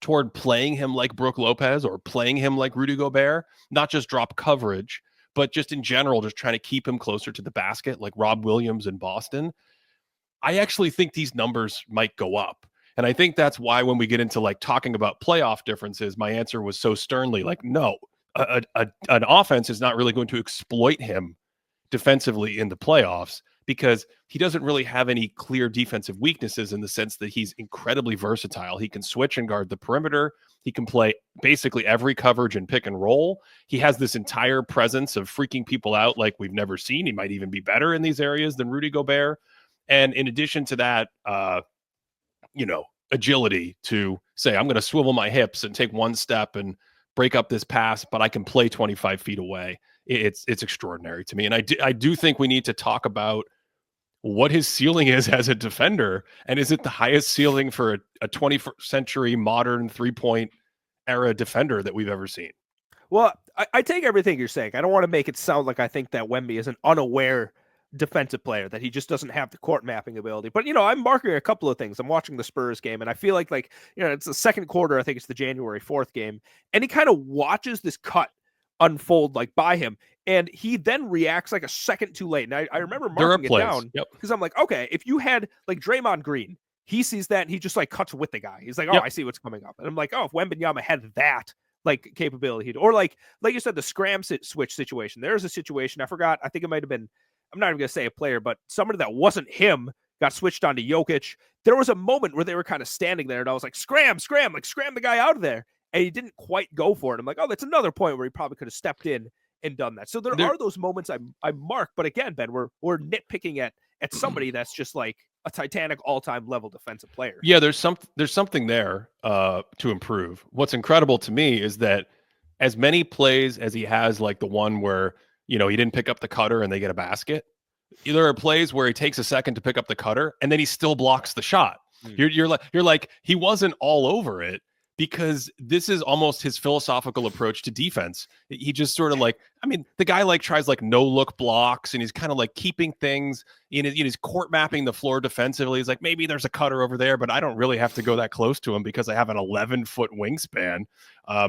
toward playing him like Brook Lopez or playing him like Rudy Gobert, not just drop coverage, but just in general, just trying to keep him closer to the basket like Rob Williams in Boston, I actually think these numbers might go up. And I think that's why when we get into like talking about playoff differences, my answer was so sternly like, no, an offense is not really going to exploit him defensively in the playoffs because he doesn't really have any clear defensive weaknesses in the sense that he's incredibly versatile. He can switch and guard the perimeter. He can play basically every coverage and pick and roll. He has this entire presence of freaking people out like we've never seen. He might even be better in these areas than Rudy Gobert. And in addition to that, agility to say, I'm going to swivel my hips and take one step and break up this pass, but I can play 25 feet away. It's extraordinary to me. And I do think we need to talk about what his ceiling is as a defender. And is it the highest ceiling for a 21st century modern 3-point era defender that we've ever seen? Well, I take everything you're saying. I don't want to make it sound like I think that Wemby is an unaware defensive player, that he just doesn't have the court mapping ability. But, I'm marking a couple of things. I'm watching the Spurs game, and I feel like, it's the second quarter. I think it's the January 4th game. And he kind of watches this cut unfold like by him. And he then reacts like a second too late. And I remember marking it down because I'm like, okay, if you had like Draymond Green, he sees that and he just like cuts with the guy. He's like, oh, I see what's coming up. And I'm like, oh, if Wembanyama had that like capability, or like you said, the scram switch situation. There's a situation, I forgot. I think it might have been, I'm not even going to say a player, but somebody that wasn't him got switched onto Jokic. There was a moment where they were kind of standing there and I was like, scram the guy out of there. And he didn't quite go for it. I'm like, oh, that's another point where he probably could have stepped in and done that. So there are those moments I mark, but again, Ben, we're nitpicking at somebody that's just like a Titanic all-time level defensive player. Yeah, there's something there to improve. What's incredible to me is that as many plays as he has, like the one where he didn't pick up the cutter and they get a basket. There are plays where he takes a second to pick up the cutter and then he still blocks the shot. You're like he wasn't all over it, because this is almost his philosophical approach to defense. He just sort of the guy like tries like no look blocks, and he's kind of like keeping things he's court mapping the floor defensively. He's like, maybe there's a cutter over there, but I don't really have to go that close to him because I have an 11-foot wingspan.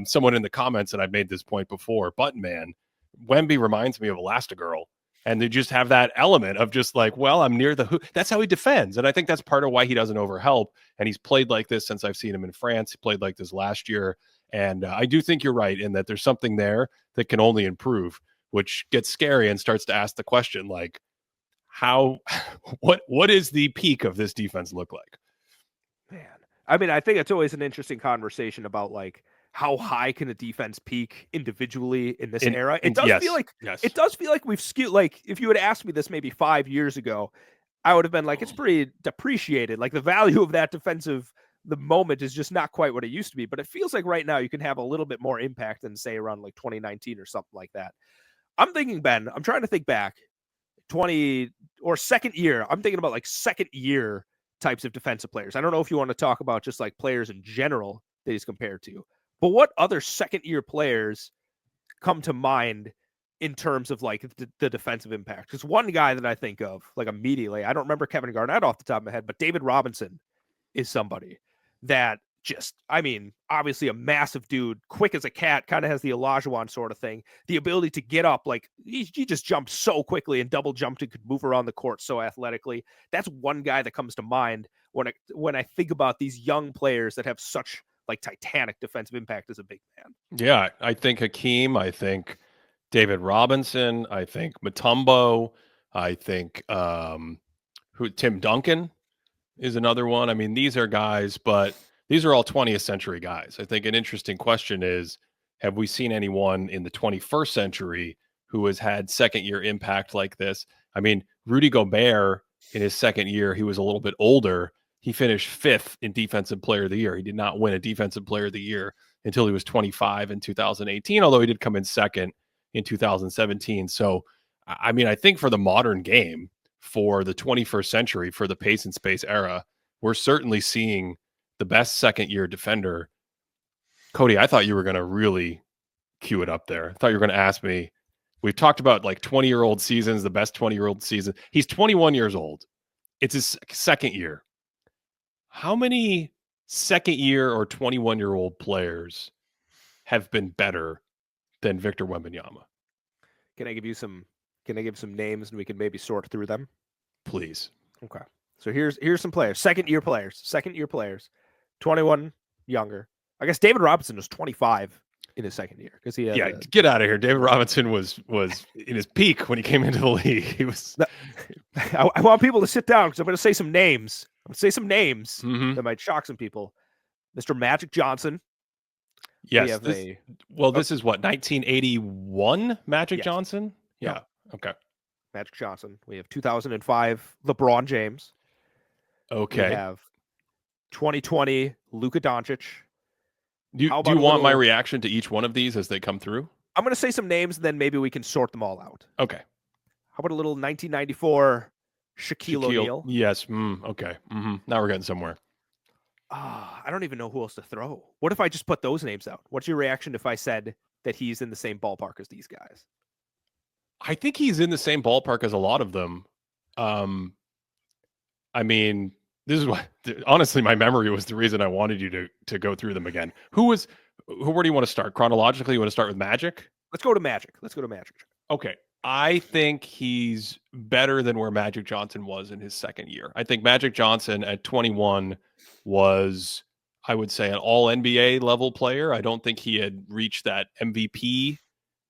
Someone in the comments, and I've made this point before, Button Man, Wemby reminds me of Elastigirl. And they just have that element of just like, well, I'm near the hoop. That's how he defends. And I think that's part of why he doesn't overhelp. And he's played like this since I've seen him in France. He played like this last year. And I do think you're right in that there's something there that can only improve, which gets scary and starts to ask the question, like, what is the peak of this defense look like? Man, I mean, I think it's always an interesting conversation about like, how high can a defense peak individually in this era? It does feel like we've skewed. Like, if you had asked me this maybe 5 years ago, I would have been like, it's pretty depreciated. Like, the value of that the moment is just not quite what it used to be. But it feels like right now you can have a little bit more impact than say around like 2019 or something like that. I'm thinking, Ben, I'm trying to think back 20 or second year. I'm thinking about like second year types of defensive players. I don't know if you want to talk about just like players in general that he's compared to. But what other second-year players come to mind in terms of like the defensive impact? Because one guy that I think of like immediately, I don't remember Kevin Garnett off the top of my head, but David Robinson is somebody that just, I mean, obviously a massive dude, quick as a cat, kind of has the Olajuwon sort of thing. The ability to get up, like he just jumped so quickly and double jumped and could move around the court so athletically. That's one guy that comes to mind when I think about these young players that have such like titanic defensive impact as a big man. Yeah, I think Hakeem. I think David Robinson. I think Mutombo. I think Tim Duncan is another one. I mean, these are guys, but these are all 20th century guys. I think an interesting question is, have we seen anyone in the 21st century who has had second year impact like this? I mean, Rudy Gobert in his second year, he was a little bit older. He finished 5th in Defensive Player of the Year. He did not win a Defensive Player of the Year until he was 25 in 2018, although he did come in second in 2017. So, I mean, I think for the modern game, for the 21st century, for the pace and space era, we're certainly seeing the best second year defender. Cody, I thought you were going to really cue it up there. I thought you were going to ask me. We've talked about like 20-year-old seasons, the best 20-year-old season. He's 21 years old. It's his second year. How many second year or 21-year-old players have been better than Victor Wembanyama? Can I give some names and we can maybe sort through them? Please. Okay. So here's some players. Second year players. 21 younger. I guess David Robinson was 25 in his second year because he had get out of here. David Robinson was in his peak when he came into the league. He was. I want people to sit down because I'm going to say some names. I'm going to say some names Mm-hmm. that might shock some people. Mr. Magic Johnson. Yes. This is what, 1981 Magic Johnson? Yeah. Okay. Magic Johnson. We have 2005 LeBron James. Okay. We have 2020 Luka Doncic. Do you want my reaction to each one of these as they come through? I'm going to say some names, and then maybe we can sort them all out. Okay. How about a little 1994 Shaquille O'Neal? Yes. Okay. Mm-hmm. Now we're getting somewhere. I don't even know who else to throw. What if I just put those names out? What's your reaction if I said that he's in the same ballpark as these guys? I think he's in the same ballpark as a lot of them. I mean, this is what, honestly, my memory was the reason I wanted you to go through them again. Where do you want to start? Chronologically, you want to start with Magic? Let's go to Magic. Okay. I think he's better than where Magic Johnson was in his second year. I think Magic Johnson at 21 was, I would say, an all NBA level player. I don't think he had reached that MVP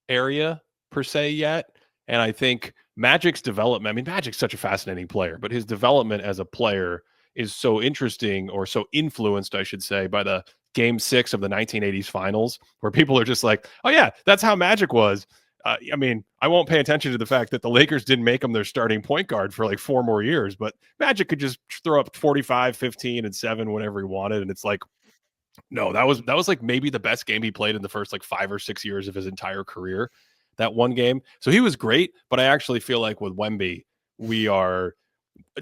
area per se yet. And I think Magic's development, I mean, Magic's such a fascinating player, but his development as a player is so interesting, or so influenced, I should say, by the Game 6 of the 1980s finals, where people are just like, oh yeah, that's how Magic was. I mean, I won't pay attention to the fact that the Lakers didn't make him their starting point guard for like 4 more years, but Magic could just throw up 45, 15, and 7 whenever he wanted. And it's like, no, that was like maybe the best game he played in the first like 5 or 6 years of his entire career, that one game. So he was great, but I actually feel like with Wemby,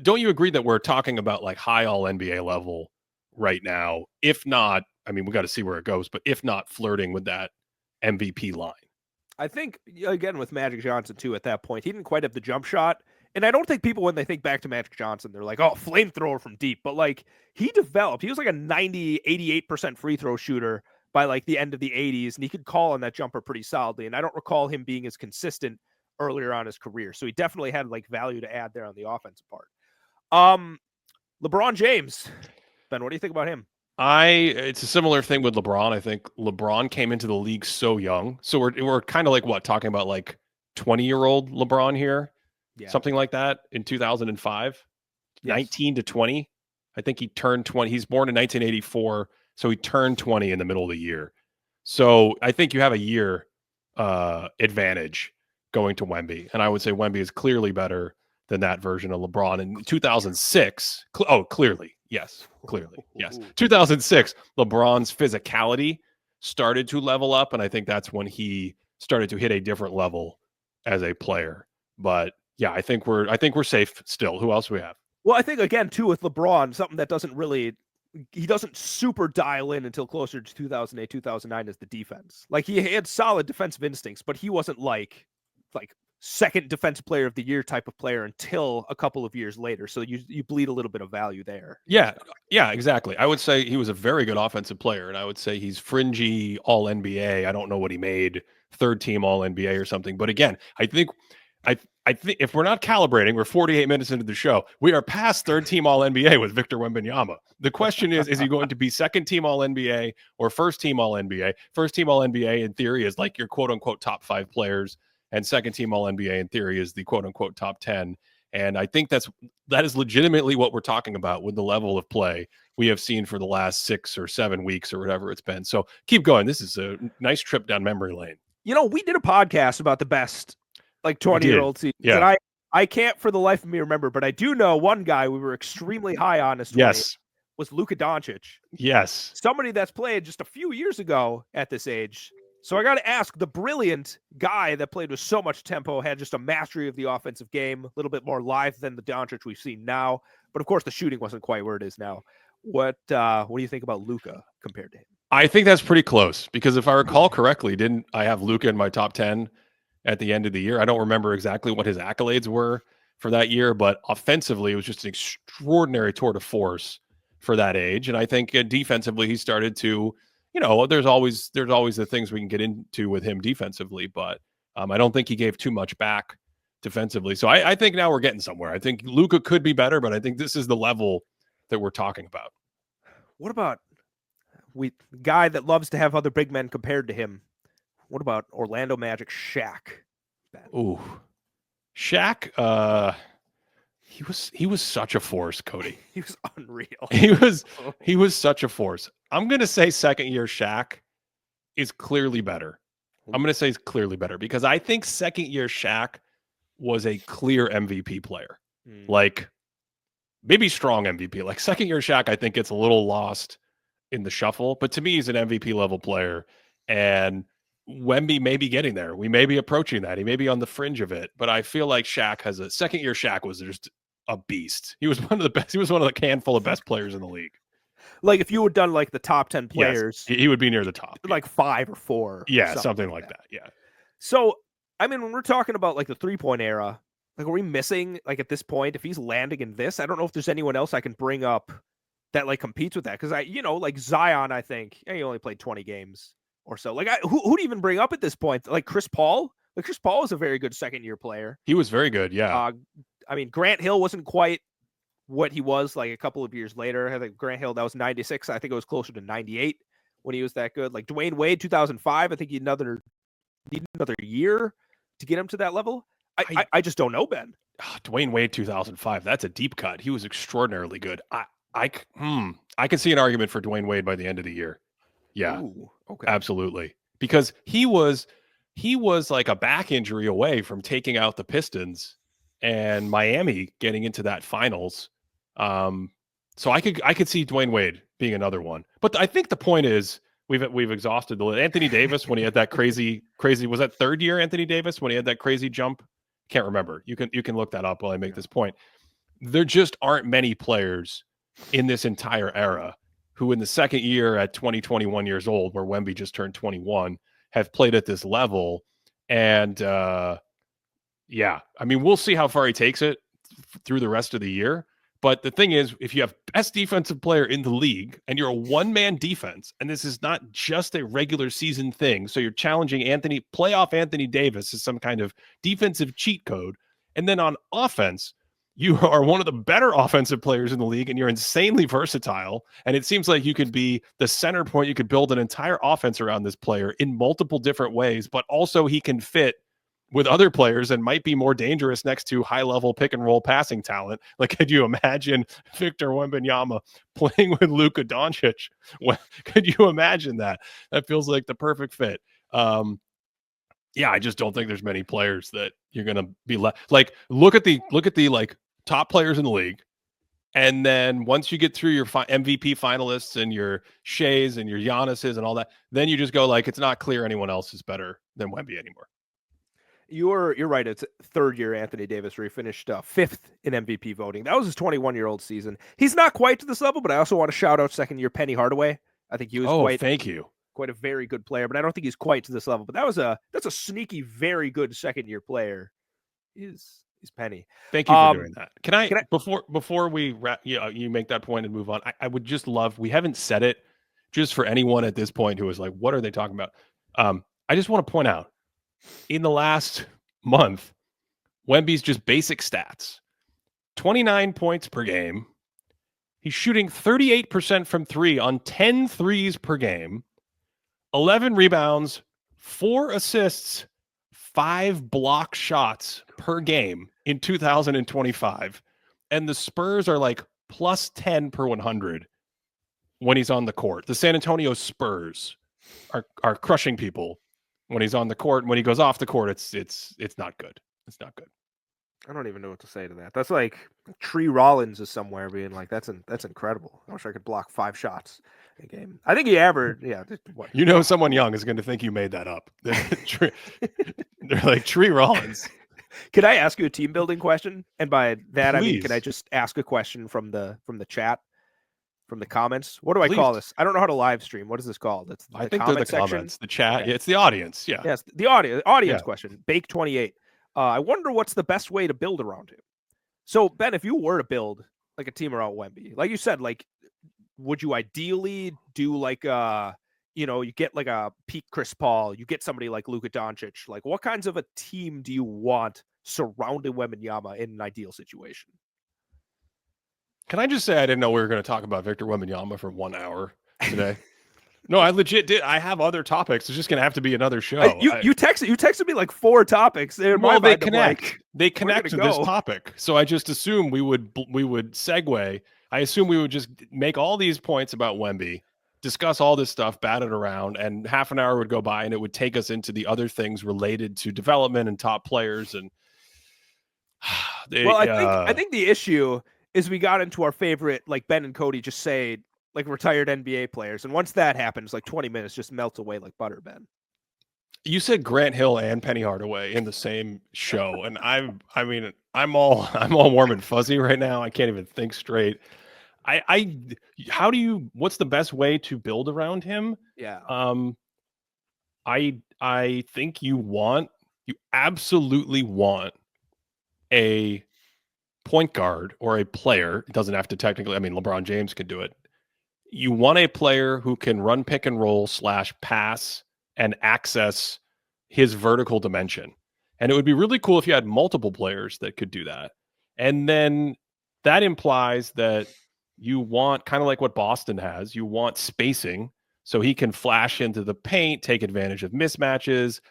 don't you agree that we're talking about like high all NBA level right now? If not, I mean, we got to see where it goes, but if not, flirting with that MVP line. I think, again, with Magic Johnson, too, at that point, he didn't quite have the jump shot. And I don't think people, when they think back to Magic Johnson, they're like, oh, flamethrower from deep. But, like, he was like a 90, 88% free throw shooter by, like, the end of the 80s. And he could call on that jumper pretty solidly. And I don't recall him being as consistent earlier on in his career. So he definitely had, like, value to add there on the offensive part. LeBron James. Ben, what do you think about him? It's a similar thing with LeBron. I think LeBron came into the league so young. So we're kind of like talking about like 20-year-old LeBron here. Yeah. Something like that in 2005. Yes. 19 to 20. I think he turned 20. He's born in 1984, so he turned 20 in the middle of the year. So I think you have a year advantage going to Wemby. And I would say Wemby is clearly better than that version of LeBron in 2006. Clearly. Yes, clearly. Yes. 2006, LeBron's physicality started to level up, and I think that's when he started to hit a different level as a player. But yeah, I think we're safe still. Who else do we have? Well, I think again too with LeBron, something that he doesn't super dial in until closer to 2008, 2009 is the defense. Like he had solid defensive instincts, but he wasn't like second defensive player of the year type of player until a couple of years later. So you bleed a little bit of value there. Yeah, exactly. I would say he was a very good offensive player, and I would say he's fringy all NBA. I don't know what he made, third team all NBA or something. But again, I think if we're not calibrating, we're 48 minutes into the show. We are past third team all NBA with Victor Wembanyama. The question is he going to be second team all NBA or first team all NBA? First team all NBA in theory is like your quote unquote top 5 players. And second team all NBA in theory is the quote unquote top 10. And I think that is legitimately what we're talking about with the level of play we have seen for the last 6 or 7 weeks or whatever it's been. So keep going. This is a nice trip down memory lane. You know, we did a podcast about the best like 20-year-old seasons. Yeah. And I can't for the life of me remember, but I do know one guy we were extremely high on as 20 was Luka Doncic. Yes. Somebody that's played just a few years ago at this age. So I got to ask, the brilliant guy that played with so much tempo, had just a mastery of the offensive game, a little bit more live than the Doncic we've seen now. But of course, the shooting wasn't quite where it is now. What do you think about Luka compared to him? I think that's pretty close because if I recall correctly, didn't I have Luka in my top 10 at the end of the year? I don't remember exactly what his accolades were for that year, but offensively, it was just an extraordinary tour de force for that age. And I think defensively, he started to, there's always the things we can get into with him defensively, but I don't think he gave too much back defensively. So I think now we're getting somewhere. I think Luka could be better, but I think this is the level that we're talking about. What about guy that loves to have other big men compared to him? What about Orlando Magic Shaq? Ben? Ooh, Shaq. He was such a force, Cody. He was unreal. He was such a force. I'm gonna say second year Shaq is clearly better. I'm gonna say it's clearly better because I think second year Shaq was a clear MVP player. Like maybe strong MVP. Like second year Shaq, I think gets a little lost in the shuffle, but to me, he's an MVP level player. And Wemby may be getting there. We may be approaching that. He may be on the fringe of it, but I feel like Shaq has a second year Shaq was just a beast. He was one of the best. He was one of the handful of best players in the league. Like if you had done like the top 10 players, yes, he would be near the top. Like 5 or 4. Yeah, something like that. Yeah. So, I mean, when we're talking about like the 3-point era, like are we missing like at this point, if he's landing in this, I don't know if there's anyone else I can bring up that like competes with that. Cause like Zion, I think he only played 20 games or so. Like who'd even bring up at this point? Like Chris Paul? Like Chris Paul is a very good second year player. He was very good. Yeah. I mean, Grant Hill wasn't quite what he was like a couple of years later. I think Grant Hill, that was 96. I think it was closer to 98 when he was that good. Like Dwayne Wade, 2005. I think he need another year to get him to that level. I just don't know, Ben. Dwayne Wade, 2005. That's a deep cut. He was extraordinarily good. I can see an argument for Dwayne Wade by the end of the year. Yeah. Ooh, okay. Absolutely. Because he was like a back injury away from taking out the Pistons and Miami getting into that finals. So I could see Dwayne Wade being another one. But I think the point is we've exhausted the list. Anthony Davis when he had that crazy was that third year Anthony Davis when he had that crazy jump? Can't remember. You can look that up while I make this point. There just aren't many players in this entire era who in the second year at 21 years old, where Wemby just turned 21, have played at this level. And yeah, I mean, we'll see how far he takes it through the rest of the year. But the thing is, if you have best defensive player in the league and you're a one-man defense, and this is not just a regular season thing, so you're challenging playoff Anthony Davis as some kind of defensive cheat code. And then on offense, you are one of the better offensive players in the league and you're insanely versatile. And it seems like you could be the center point. You could build an entire offense around this player in multiple different ways, but also he can fit with other players and might be more dangerous next to high-level pick-and-roll passing talent. Like, could you imagine Victor Wembanyama playing with Luka Doncic? Could you imagine that? That feels like the perfect fit. Yeah, I just don't think there's many players that you're going to be like, look at the like top players in the league. And then once you get through your MVP finalists and your Sheas and your Giannis's and all that, then you just go like, it's not clear anyone else is better than Wemby anymore. You're right. It's third year Anthony Davis, where he finished 5th in MVP voting. That was his 21-year-old season. He's not quite to this level, but I also want to shout out second year Penny Hardaway. I think he was quite a very good player, but I don't think he's quite to this level. But that's a sneaky, very good second year player. Is Penny? Thank you for doing that. Can I before we wrap? You make that point and move on. I would just love. We haven't said it, just for anyone at this point who is like, what are they talking about? I just want to point out. In the last month, Wemby's just basic stats, 29 points per game. He's shooting 38% from 3 on 10 threes per game, 11 rebounds, 4 assists, 5 block shots per game in 2025. And the Spurs are like plus 10 per 100 when he's on the court. The San Antonio Spurs are crushing people when he's on the court. When he goes off the court, it's not good. It's not good. I don't even know what to say to that. That's like Tree Rollins is somewhere being like, that's incredible. I wish I could block 5 shots a game. I think he averaged, what? Someone young is going to think you made that up. They're like Tree Rollins. Can I ask you a team building question? And by that, Please. I mean, can I just ask a question from the chat? From the comments. What do I call this? I don't know how to live stream. What is this called? It's I think they're the comments, the chat. Okay. Yeah, it's the audience. Yeah. Yes, the audience question. Bake 28. I wonder what's the best way to build around him. So Ben, if you were to build like a team around Wemby, like you said, like would you ideally do like you get like a peak Chris Paul, you get somebody like Luka Doncic. Like what kinds of a team do you want surrounding Wembanyama in an ideal situation. Can I just say I didn't know we were going to talk about Victor Wembanyama for 1 hour today? No, I legit did. I have other topics. It's just going to have to be another show. You texted me like 4 topics. In my Well, they mind, I'm connect. like, They connect to this topic. So I just assumed we would segue. I assume we would just make all these points about Wemby, discuss all this stuff, bat it around, and half an hour would go by, and it would take us into the other things related to development and top players. And I think the issue is we got into our favorite, like Ben and Cody just say, like retired NBA players, and once that happens, like 20 minutes just melts away like butter, Ben. You said Grant Hill and Penny Hardaway in the same show, and I'm all warm and fuzzy right now. I can't even think straight. What's the best way to build around him? Yeah. I think you absolutely want a point guard or a player. It doesn't have to technically, LeBron James could do it. You want a player who can run pick and roll / pass and access his vertical dimension. And it would be really cool if you had multiple players that could do that. And then that implies that you want, kind of like what Boston has, you want spacing so he can flash into the paint, take advantage of mismatches,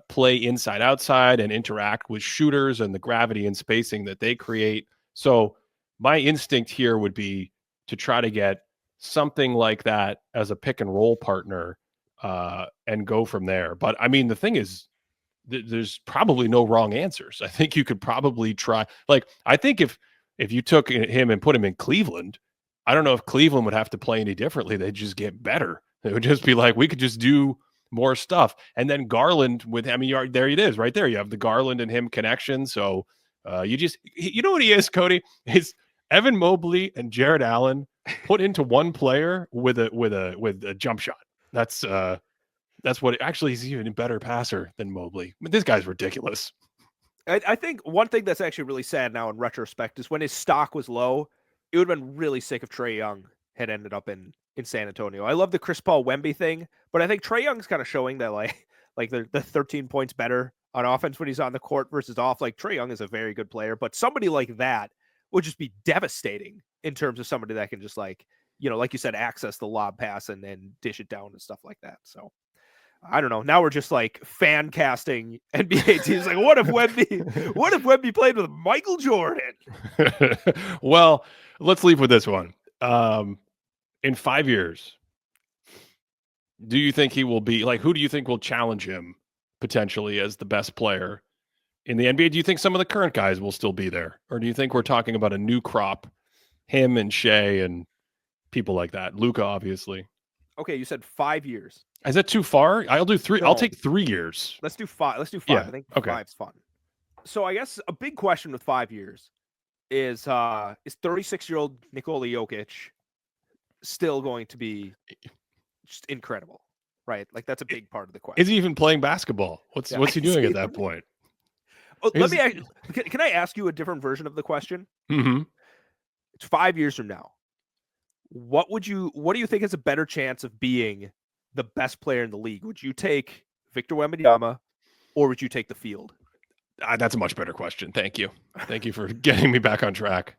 play inside outside, and interact with shooters and the gravity and spacing that they create. So my instinct here would be to try to get something like that as a pick and roll partner and go from there. But I mean, the thing is, there's probably no wrong answers. I think you could probably try. Like, I think if you took him and put him in Cleveland, I don't know if Cleveland would have to play any differently. They'd just get better. It would just be like, we could just do more stuff. And then Garland there it is right there. You have the Garland and him connection. So you know what he is, Cody? He's Evan Mobley and Jared Allen put into one player with a jump shot. That's what actually he's even a better passer than Mobley. I mean, this guy's ridiculous. I think one thing that's actually really sad now in retrospect is when his stock was low, it would have been really sick if Trae Young had ended up in San Antonio. I love the Chris Paul Wemby thing, but I think Trae Young's kind of showing that like the 13 points better on offense when he's on the court versus off. Like Trae Young is a very good player, but somebody like that would just be devastating in terms of somebody that can just like you said, access the lob pass and then dish it down and stuff like that. So I don't know. Now we're just like fan casting NBA teams. Like, what if Wemby played with Michael Jordan? Well, let's leave with this one. In 5 years, do you think he will be like? Who do you think will challenge him potentially as the best player in the NBA? Do you think some of the current guys will still be there, or do you think we're talking about a new crop, him and Shea and people like that? Luka, obviously. Okay, you said 5 years. Is that too far? I'll do 3. No. I'll take 3 years. Let's do 5. Yeah, I think 5's fun. So I guess a big question with 5 years is 36-year-old Nikola Jokic still going to be just incredible, right? Like that's a big part of the question. Is he even playing basketball? What's he doing at that point? Oh, can I ask you a different version of the question? Mm-hmm. It's 5 years from now. What do you think is a better chance of being the best player in the league? Would you take Victor Wembanyama or would you take the field? That's a much better question. Thank you. Thank you for getting me back on track.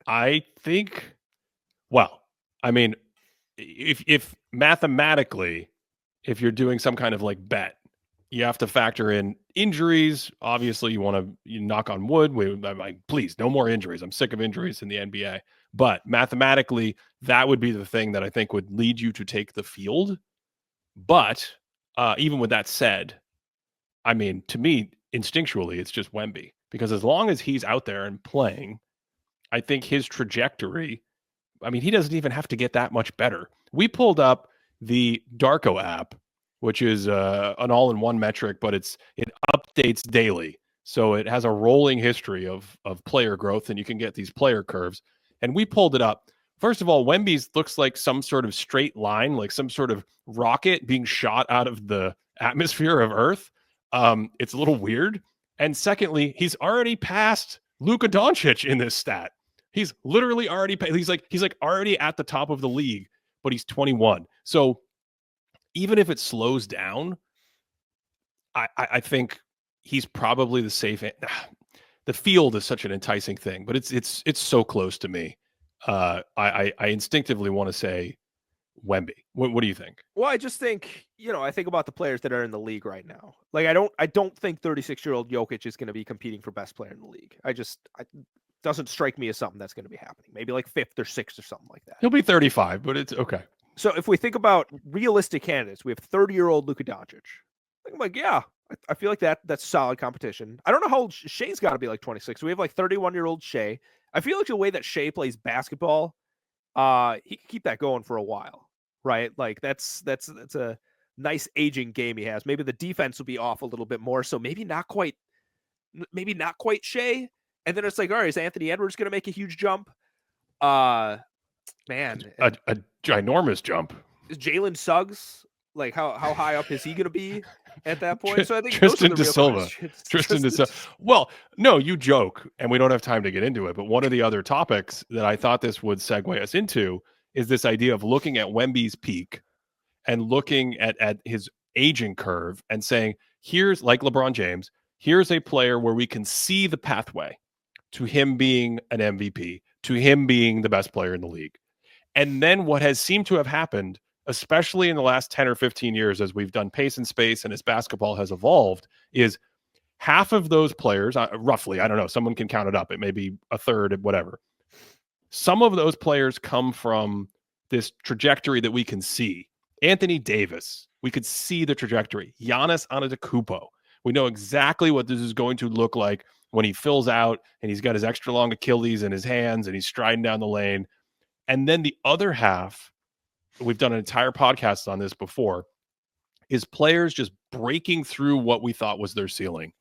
I think, well, I mean, if mathematically, if you're doing some kind of like bet, you have to factor in injuries. Obviously, you want to knock on wood. Please, no more injuries. I'm sick of injuries in the NBA. But mathematically, that would be the thing that I think would lead you to take the field. But even with that said, I mean, to me, instinctually, it's just Wemby. Because as long as he's out there and playing, I think his trajectory, I mean, he doesn't even have to get that much better. We pulled up the Darko app, which is an all-in-one metric, but it updates daily. So it has a rolling history of player growth, and you can get these player curves. And we pulled it up. First of all, Wemby's looks like some sort of straight line, like some sort of rocket being shot out of the atmosphere of Earth. It's a little weird. And secondly, he's already passed Luka Doncic in this stat. He's literally already he's like already at the top of the league, but he's 21. So even if it slows down, I think he's probably the safe. The field is such an enticing thing, but it's so close to me. I instinctively want to say Wemby. What do you think? Well, I just think, I think about the players that are in the league right now. Like, I don't think 36-year-old Jokic is going to be competing for best player in the league. Doesn't strike me as something that's going to be happening. Maybe like 5th or 6th or something like that. He'll be 35, but it's okay. So if we think about realistic candidates, we have 30-year-old Luka Doncic. I'm like, yeah, I feel like that's solid competition. I don't know how old Shea's got to be, like 26. We have like 31-year-old Shea. I feel like the way that Shea plays basketball, he can keep that going for a while, right? Like that's a nice aging game he has. Maybe the defense will be off a little bit more, so maybe not quite Shea. And then it's like, all right, is Anthony Edwards going to make a huge jump? Man, a ginormous jump. Is Jalen Suggs, like how high up is he going to be at that point? So I think Tristan da Silva. Tristan da Silva. Well, no, you joke, and we don't have time to get into it. But one of the other topics that I thought this would segue us into is this idea of looking at Wemby's peak and looking at his aging curve and saying, here's, like LeBron James, here's a player where we can see the pathway to him being an MVP, to him being the best player in the league. And then what has seemed to have happened, especially in the last 10 or 15 years, as we've done pace and space and as basketball has evolved, is half of those players, roughly, I don't know, someone can count it up. It may be a third, whatever. Some of those players come from this trajectory that we can see. Anthony Davis, we could see the trajectory. Giannis Antetokounmpo, we know exactly what this is going to look like when he fills out and he's got his extra long Achilles in his hands and he's striding down the lane. And then the other half, we've done an entire podcast on this before, is players just breaking through what we thought was their ceiling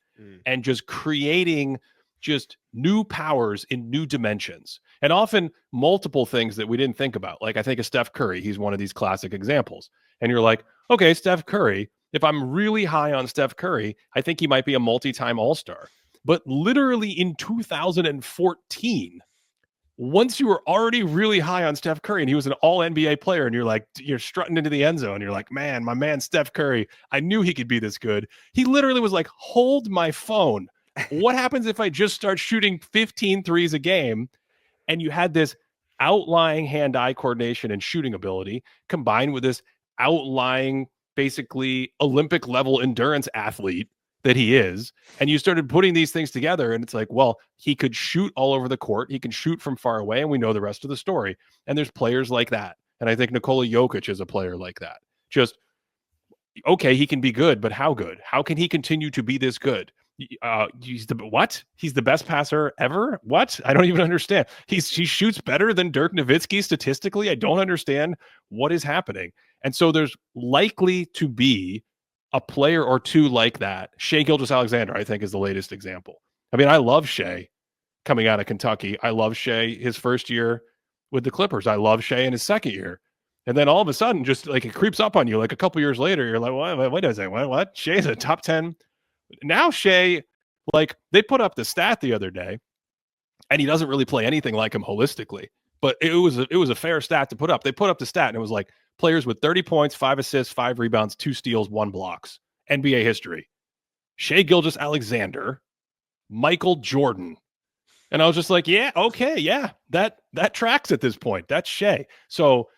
and just creating just new powers in new dimensions, and often multiple things that we didn't think about. Like I think of Steph Curry. He's one of these classic examples. And you're like, okay, Steph Curry, if I'm really high on Steph Curry, I think he might be a multi-time All-Star. But literally in 2014, once you were already really high on Steph Curry and he was an all NBA player and you're strutting into the end zone. You're like, man, my man, Steph Curry, I knew he could be this good. He literally was like, hold my phone. What happens if I just start shooting 15 threes a game? And you had this outlying hand-eye coordination and shooting ability combined with this outlying, basically Olympic level endurance athlete that he is, and you started putting these things together, and it's like, well, he could shoot all over the court, he can shoot from far away, and we know the rest of the story. And there's players like that, and I think Nikola Jokic is a player like that. Just, okay, he can be good, but how good? How can he continue to be this good? He's the best passer ever? What? I don't even understand. He shoots better than Dirk Nowitzki statistically. I don't understand what is happening. And so there's likely to be a player or two like that. Shai Gilgeous-Alexander, I think, is the latest example. I mean, I love Shai coming out of Kentucky. I love Shai his first year with the Clippers. I love Shai in his second year. And then all of a sudden, just like it creeps up on you, like a couple years later, you're like, wait a second, what? Shai's a top 10. Now Shai, like they put up the stat the other day, and he doesn't really play anything like him holistically. But it was a fair stat to put up. They put up the stat, and it was like, players with 30 points, 5 assists, 5 rebounds, 2 steals, 1 blocks. NBA history. Shai Gilgeous-Alexander, Michael Jordan. And I was just like, yeah, okay, yeah, that tracks at this point. That's Shai. So,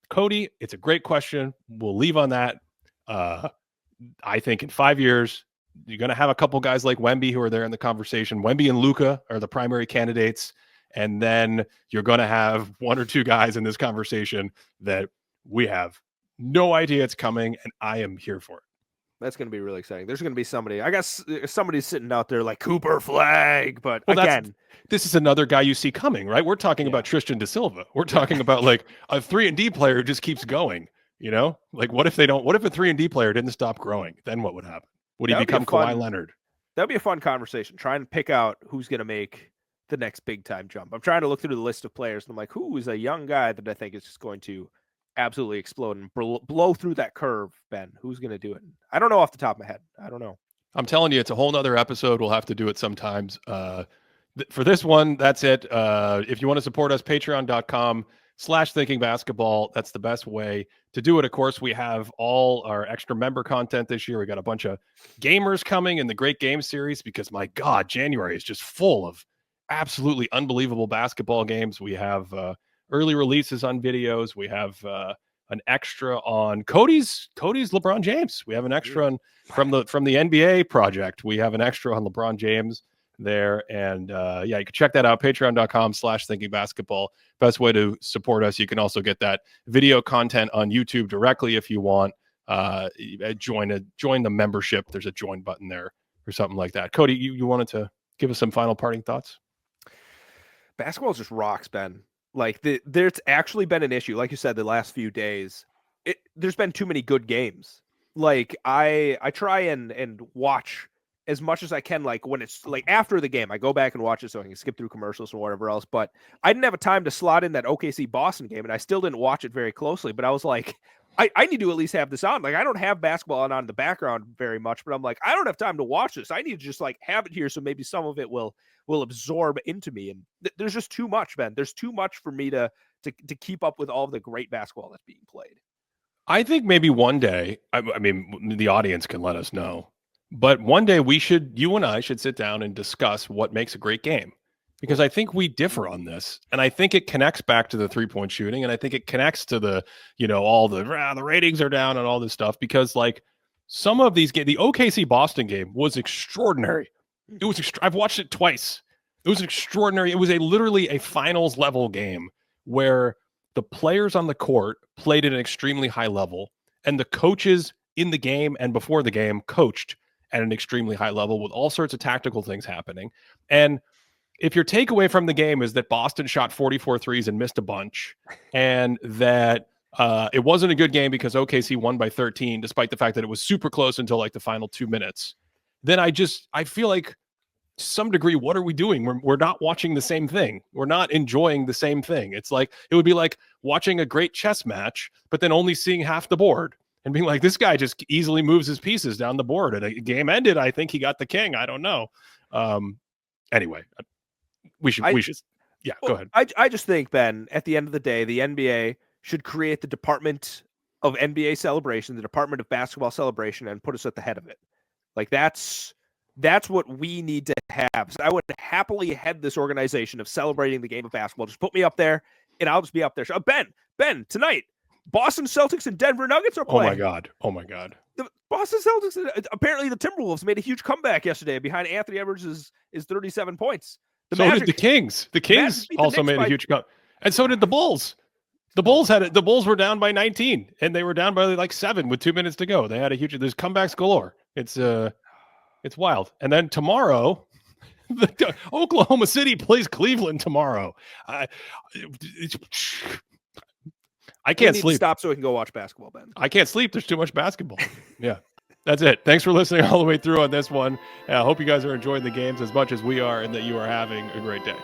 Cody, it's a great question. We'll leave on that. I think in 5 years, you're going to have a couple guys like Wemby who are there in the conversation. Wemby and Luka are the primary candidates. And then you're going to have 1 or 2 guys in this conversation that we have no idea it's coming, and I am here for it. That's going to be really exciting. There's going to be somebody. I guess somebody's sitting out there like Cooper Flag, but again, this is another guy you see coming, right? We're talking about Tristan da Silva. We're talking about like a 3-and-D player who just keeps going. You know, like what if a 3-and-D player didn't stop growing? Then what would happen? Would he become Kawhi Leonard? That'd be a fun conversation. Try and pick out who's going to make the next big time jump. I'm trying to look through the list of players, and I'm like, who is a young guy that I think is just going to absolutely explode and blow through that curve, Ben? Who's going to do it? I don't know off the top of my head. I don't know. I'm telling you, it's a whole nother episode. We'll have to do it sometimes. For this one, that's it. If you want to support us, patreon.com. youtube.com/thinkingbasketball. That's the best way to do it. Of course, we have all our extra member content this year. We got a bunch of gamers coming in the Great Game Series because, my God, January is just full of absolutely unbelievable basketball games. We have early releases on videos. We have an extra on Cody's LeBron James. We have an extra on from the NBA project. We have an extra on LeBron James there. And yeah, you can check that out. Patreon.com/thinkingbasketball. Best way to support us. You can also get that video content on YouTube directly if you want. Join the membership. There's a join button there or something like that. Cody, you wanted to give us some final parting thoughts? Basketball just rocks, Ben. Like there's actually been an issue, like you said, the last few days. There's been too many good games. Like I try and watch as much as I can. Like when it's like after the game, I go back and watch it so I can skip through commercials or whatever else. But I didn't have a time to slot in that OKC Boston game, and I still didn't watch it very closely. But I was like, I need to at least have this on. Like I don't have basketball on in the background very much, but I'm like, I don't have time to watch this. I need to just like have it here so maybe some of it will absorb into me. And there's just too much, Ben. There's too much for me to keep up with all of the great basketball that's being played. I think maybe one day, I mean, the audience can let us know, but one day you and I should sit down and discuss what makes a great game, because I think we differ on this, and I think it connects back to the 3-point shooting, and I think it connects to the, all the ratings are down and all this stuff, because like some of these games, the OKC Boston game was extraordinary. It was I've watched it twice. It was extraordinary. It was literally a finals level game where the players on the court played at an extremely high level, and the coaches in the game and before the game coached at an extremely high level with all sorts of tactical things happening. And if your takeaway from the game is that Boston shot 44 threes and missed a bunch, and that it wasn't a good game because OKC won by 13, despite the fact that it was super close until like the final 2 minutes, then I feel like, to some degree, what are we doing? We're not watching the same thing. We're not enjoying the same thing. It's like, it would be like watching a great chess match, but then only seeing half the board and being like, this guy just easily moves his pieces down the board and a game ended. I think he got the king. I don't know. Anyway, we should, yeah, go ahead. I just think, Ben, at the end of the day, the NBA should create the Department of NBA Celebration, the Department of Basketball Celebration, and put us at the head of it. Like that's what we need to have. So I would happily head this organization of celebrating the game of basketball. Just put me up there, and I'll just be up there. So, Ben, tonight, Boston Celtics and Denver Nuggets are playing. Oh my God. The Boston Celtics, apparently the Timberwolves made a huge comeback yesterday behind Anthony Edwards' 37 points. Did the Kings. The Kings also made a huge comeback. And so did the Bulls. The Bulls were down by 19, and they were down by like 7 with 2 minutes to go. They had there's comebacks galore. It's wild. And then tomorrow, Oklahoma City plays Cleveland tomorrow. I can't sleep. Stop so we can go watch basketball, Ben. I can't sleep. There's too much basketball. Yeah, that's it. Thanks for listening all the way through on this one. I hope you guys are enjoying the games as much as we are, and that you are having a great day.